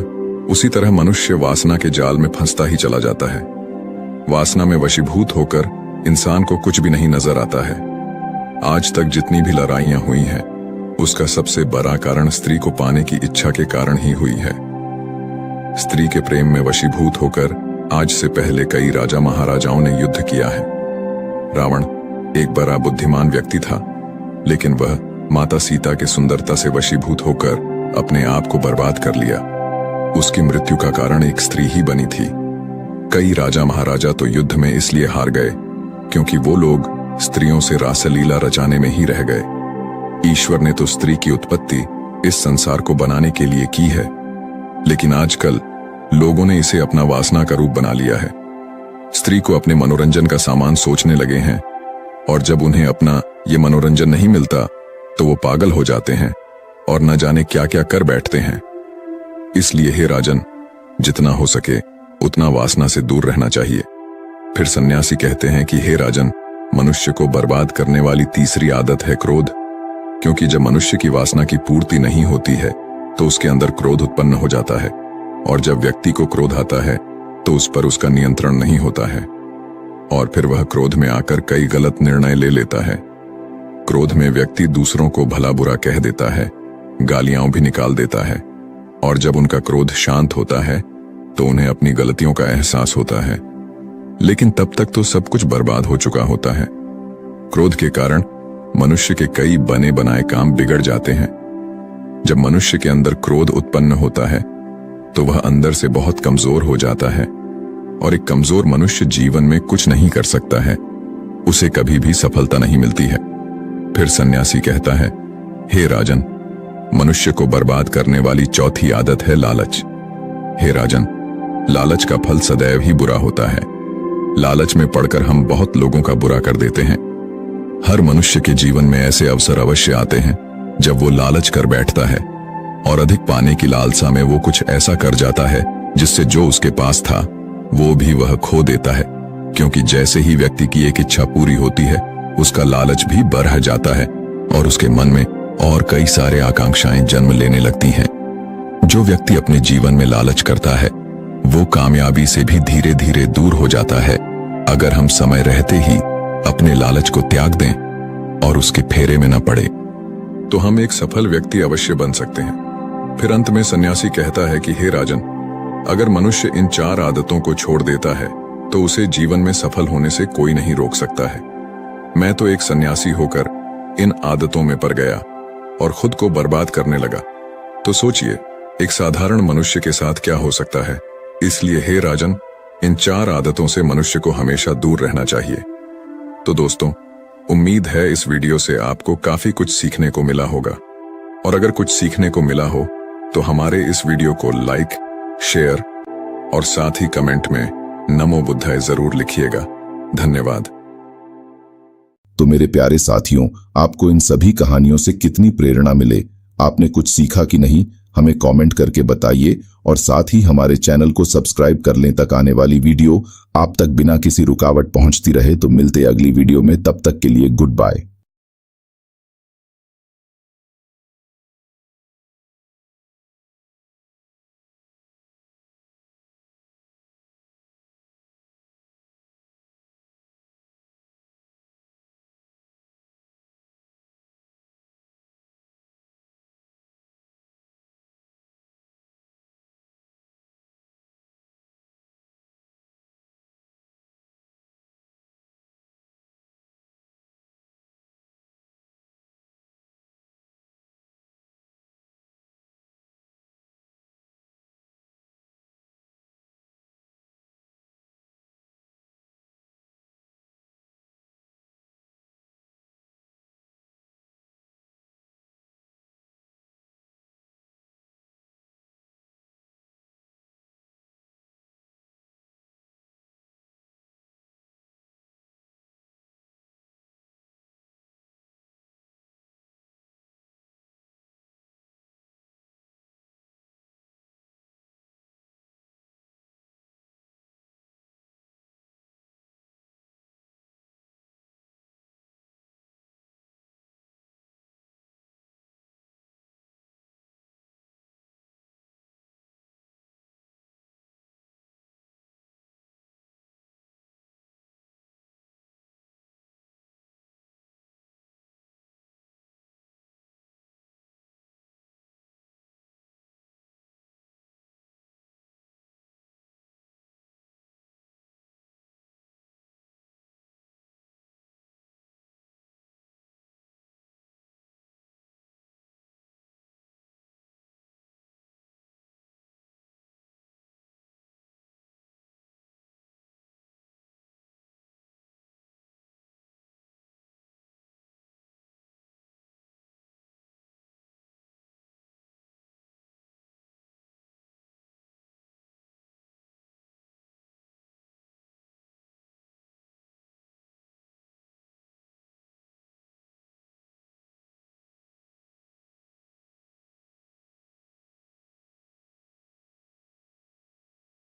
उसी तरह मनुष्य वासना के जाल में फंसता ही चला जाता है। वासना में वशीभूत होकर इंसान को कुछ भी नहीं नजर आता है। आज तक जितनी भी लड़ाइयां हुई हैं, उसका सबसे बड़ा कारण स्त्री को पाने की इच्छा के कारण ही हुई है। स्त्री के प्रेम में वशीभूत होकर आज से पहले कई राजा महाराजाओं ने युद्ध किया है। रावण एक बड़ा बुद्धिमान व्यक्ति था, लेकिन वह माता सीता के सुंदरता से वशीभूत होकर अपने आप को बर्बाद कर लिया। उसकी मृत्यु का कारण एक स्त्री ही बनी थी। कई राजा महाराजा तो युद्ध में इसलिए हार गए क्योंकि वो लोग स्त्रियों से रासलीला रचाने में ही रह गए। ईश्वर ने तो स्त्री की उत्पत्ति इस संसार को बनाने के लिए की है, लेकिन आजकल लोगों ने इसे अपना वासना का रूप बना लिया है। स्त्री को अपने मनोरंजन का सामान सोचने लगे हैं, और जब उन्हें अपना ये मनोरंजन नहीं मिलता तो वो पागल हो जाते हैं और न जाने क्या क्या कर बैठते हैं। इसलिए हे राजन, जितना हो सके उतना वासना से दूर रहना चाहिए। फिर सन्यासी कहते हैं कि हे राजन, मनुष्य को बर्बाद करने वाली तीसरी आदत है क्रोध, क्योंकि जब मनुष्य की वासना की पूर्ति नहीं होती है तो उसके अंदर क्रोध उत्पन्न हो जाता है, और जब व्यक्ति को क्रोध आता है तो उस पर उसका नियंत्रण नहीं होता है, और फिर वह क्रोध में आकर कई गलत निर्णय ले लेता है। क्रोध में व्यक्ति दूसरों को भला बुरा कह देता है, गालियां भी निकाल देता है, और जब उनका क्रोध शांत होता है तो उन्हें अपनी गलतियों का एहसास होता है, लेकिन तब तक तो सब कुछ बर्बाद हो चुका होता है। क्रोध के कारण मनुष्य के कई बने बनाए काम बिगड़ जाते हैं। जब मनुष्य के अंदर क्रोध उत्पन्न होता है तो वह अंदर से बहुत कमजोर हो जाता है, और एक कमजोर मनुष्य जीवन में कुछ नहीं कर सकता है, उसे कभी भी सफलता नहीं मिलती है। फिर सन्यासी कहता है, हे राजन, मनुष्य को बर्बाद करने वाली चौथी आदत है लालच। हे राजन, लालच का फल सदैव ही बुरा होता है। लालच में पड़कर हम बहुत लोगों का बुरा कर देते हैं। हर मनुष्य के जीवन में ऐसे अवसर अवश्य आते हैं जब वो लालच कर बैठता है, और अधिक पाने की लालसा में वो कुछ ऐसा कर जाता है जिससे जो उसके पास था वो भी वह खो देता है, क्योंकि जैसे ही व्यक्ति की एक इच्छा पूरी होती है उसका लालच भी बढ़ जाता है और उसके मन में और कई सारे आकांक्षाएं जन्म लेने लगती हैं। जो व्यक्ति अपने जीवन में लालच करता है वो कामयाबी से भी धीरे धीरे दूर हो जाता है, अगर हम समय रहते ही अपने लालच को त्याग दें और उसके फेरे में न पड़े तो हम एक सफल व्यक्ति अवश्य बन सकते हैं। फिर अंत में सन्यासी कहता है कि हे राजन, अगर मनुष्य इन 4 आदतों को छोड़ देता है तो उसे जीवन में सफल होने से कोई नहीं रोक सकता है। मैं तो एक सन्यासी होकर इन आदतों में पड़ गया और खुद को बर्बाद करने लगा, तो सोचिए एक साधारण मनुष्य के साथ क्या हो सकता है। इसलिए हे राजन, इन 4 आदतों से मनुष्य को हमेशा दूर रहना चाहिए। तो दोस्तों, उम्मीद है इस वीडियो से आपको काफी कुछ सीखने को मिला होगा, और अगर कुछ सीखने को मिला हो तो हमारे इस वीडियो को लाइक, शेयर और साथ ही कमेंट में नमो बुद्धाय जरूर लिखिएगा। धन्यवाद। तो मेरे प्यारे साथियों, आपको इन सभी कहानियों से कितनी प्रेरणा मिले, आपने कुछ सीखा कि नहीं, हमें कमेंट करके बताइए और साथ ही हमारे चैनल को सब्सक्राइब कर लें तक आने वाली वीडियो आप तक बिना किसी रुकावट पहुंचती रहे। तो मिलते अगली वीडियो में, तब तक के लिए गुड बाय।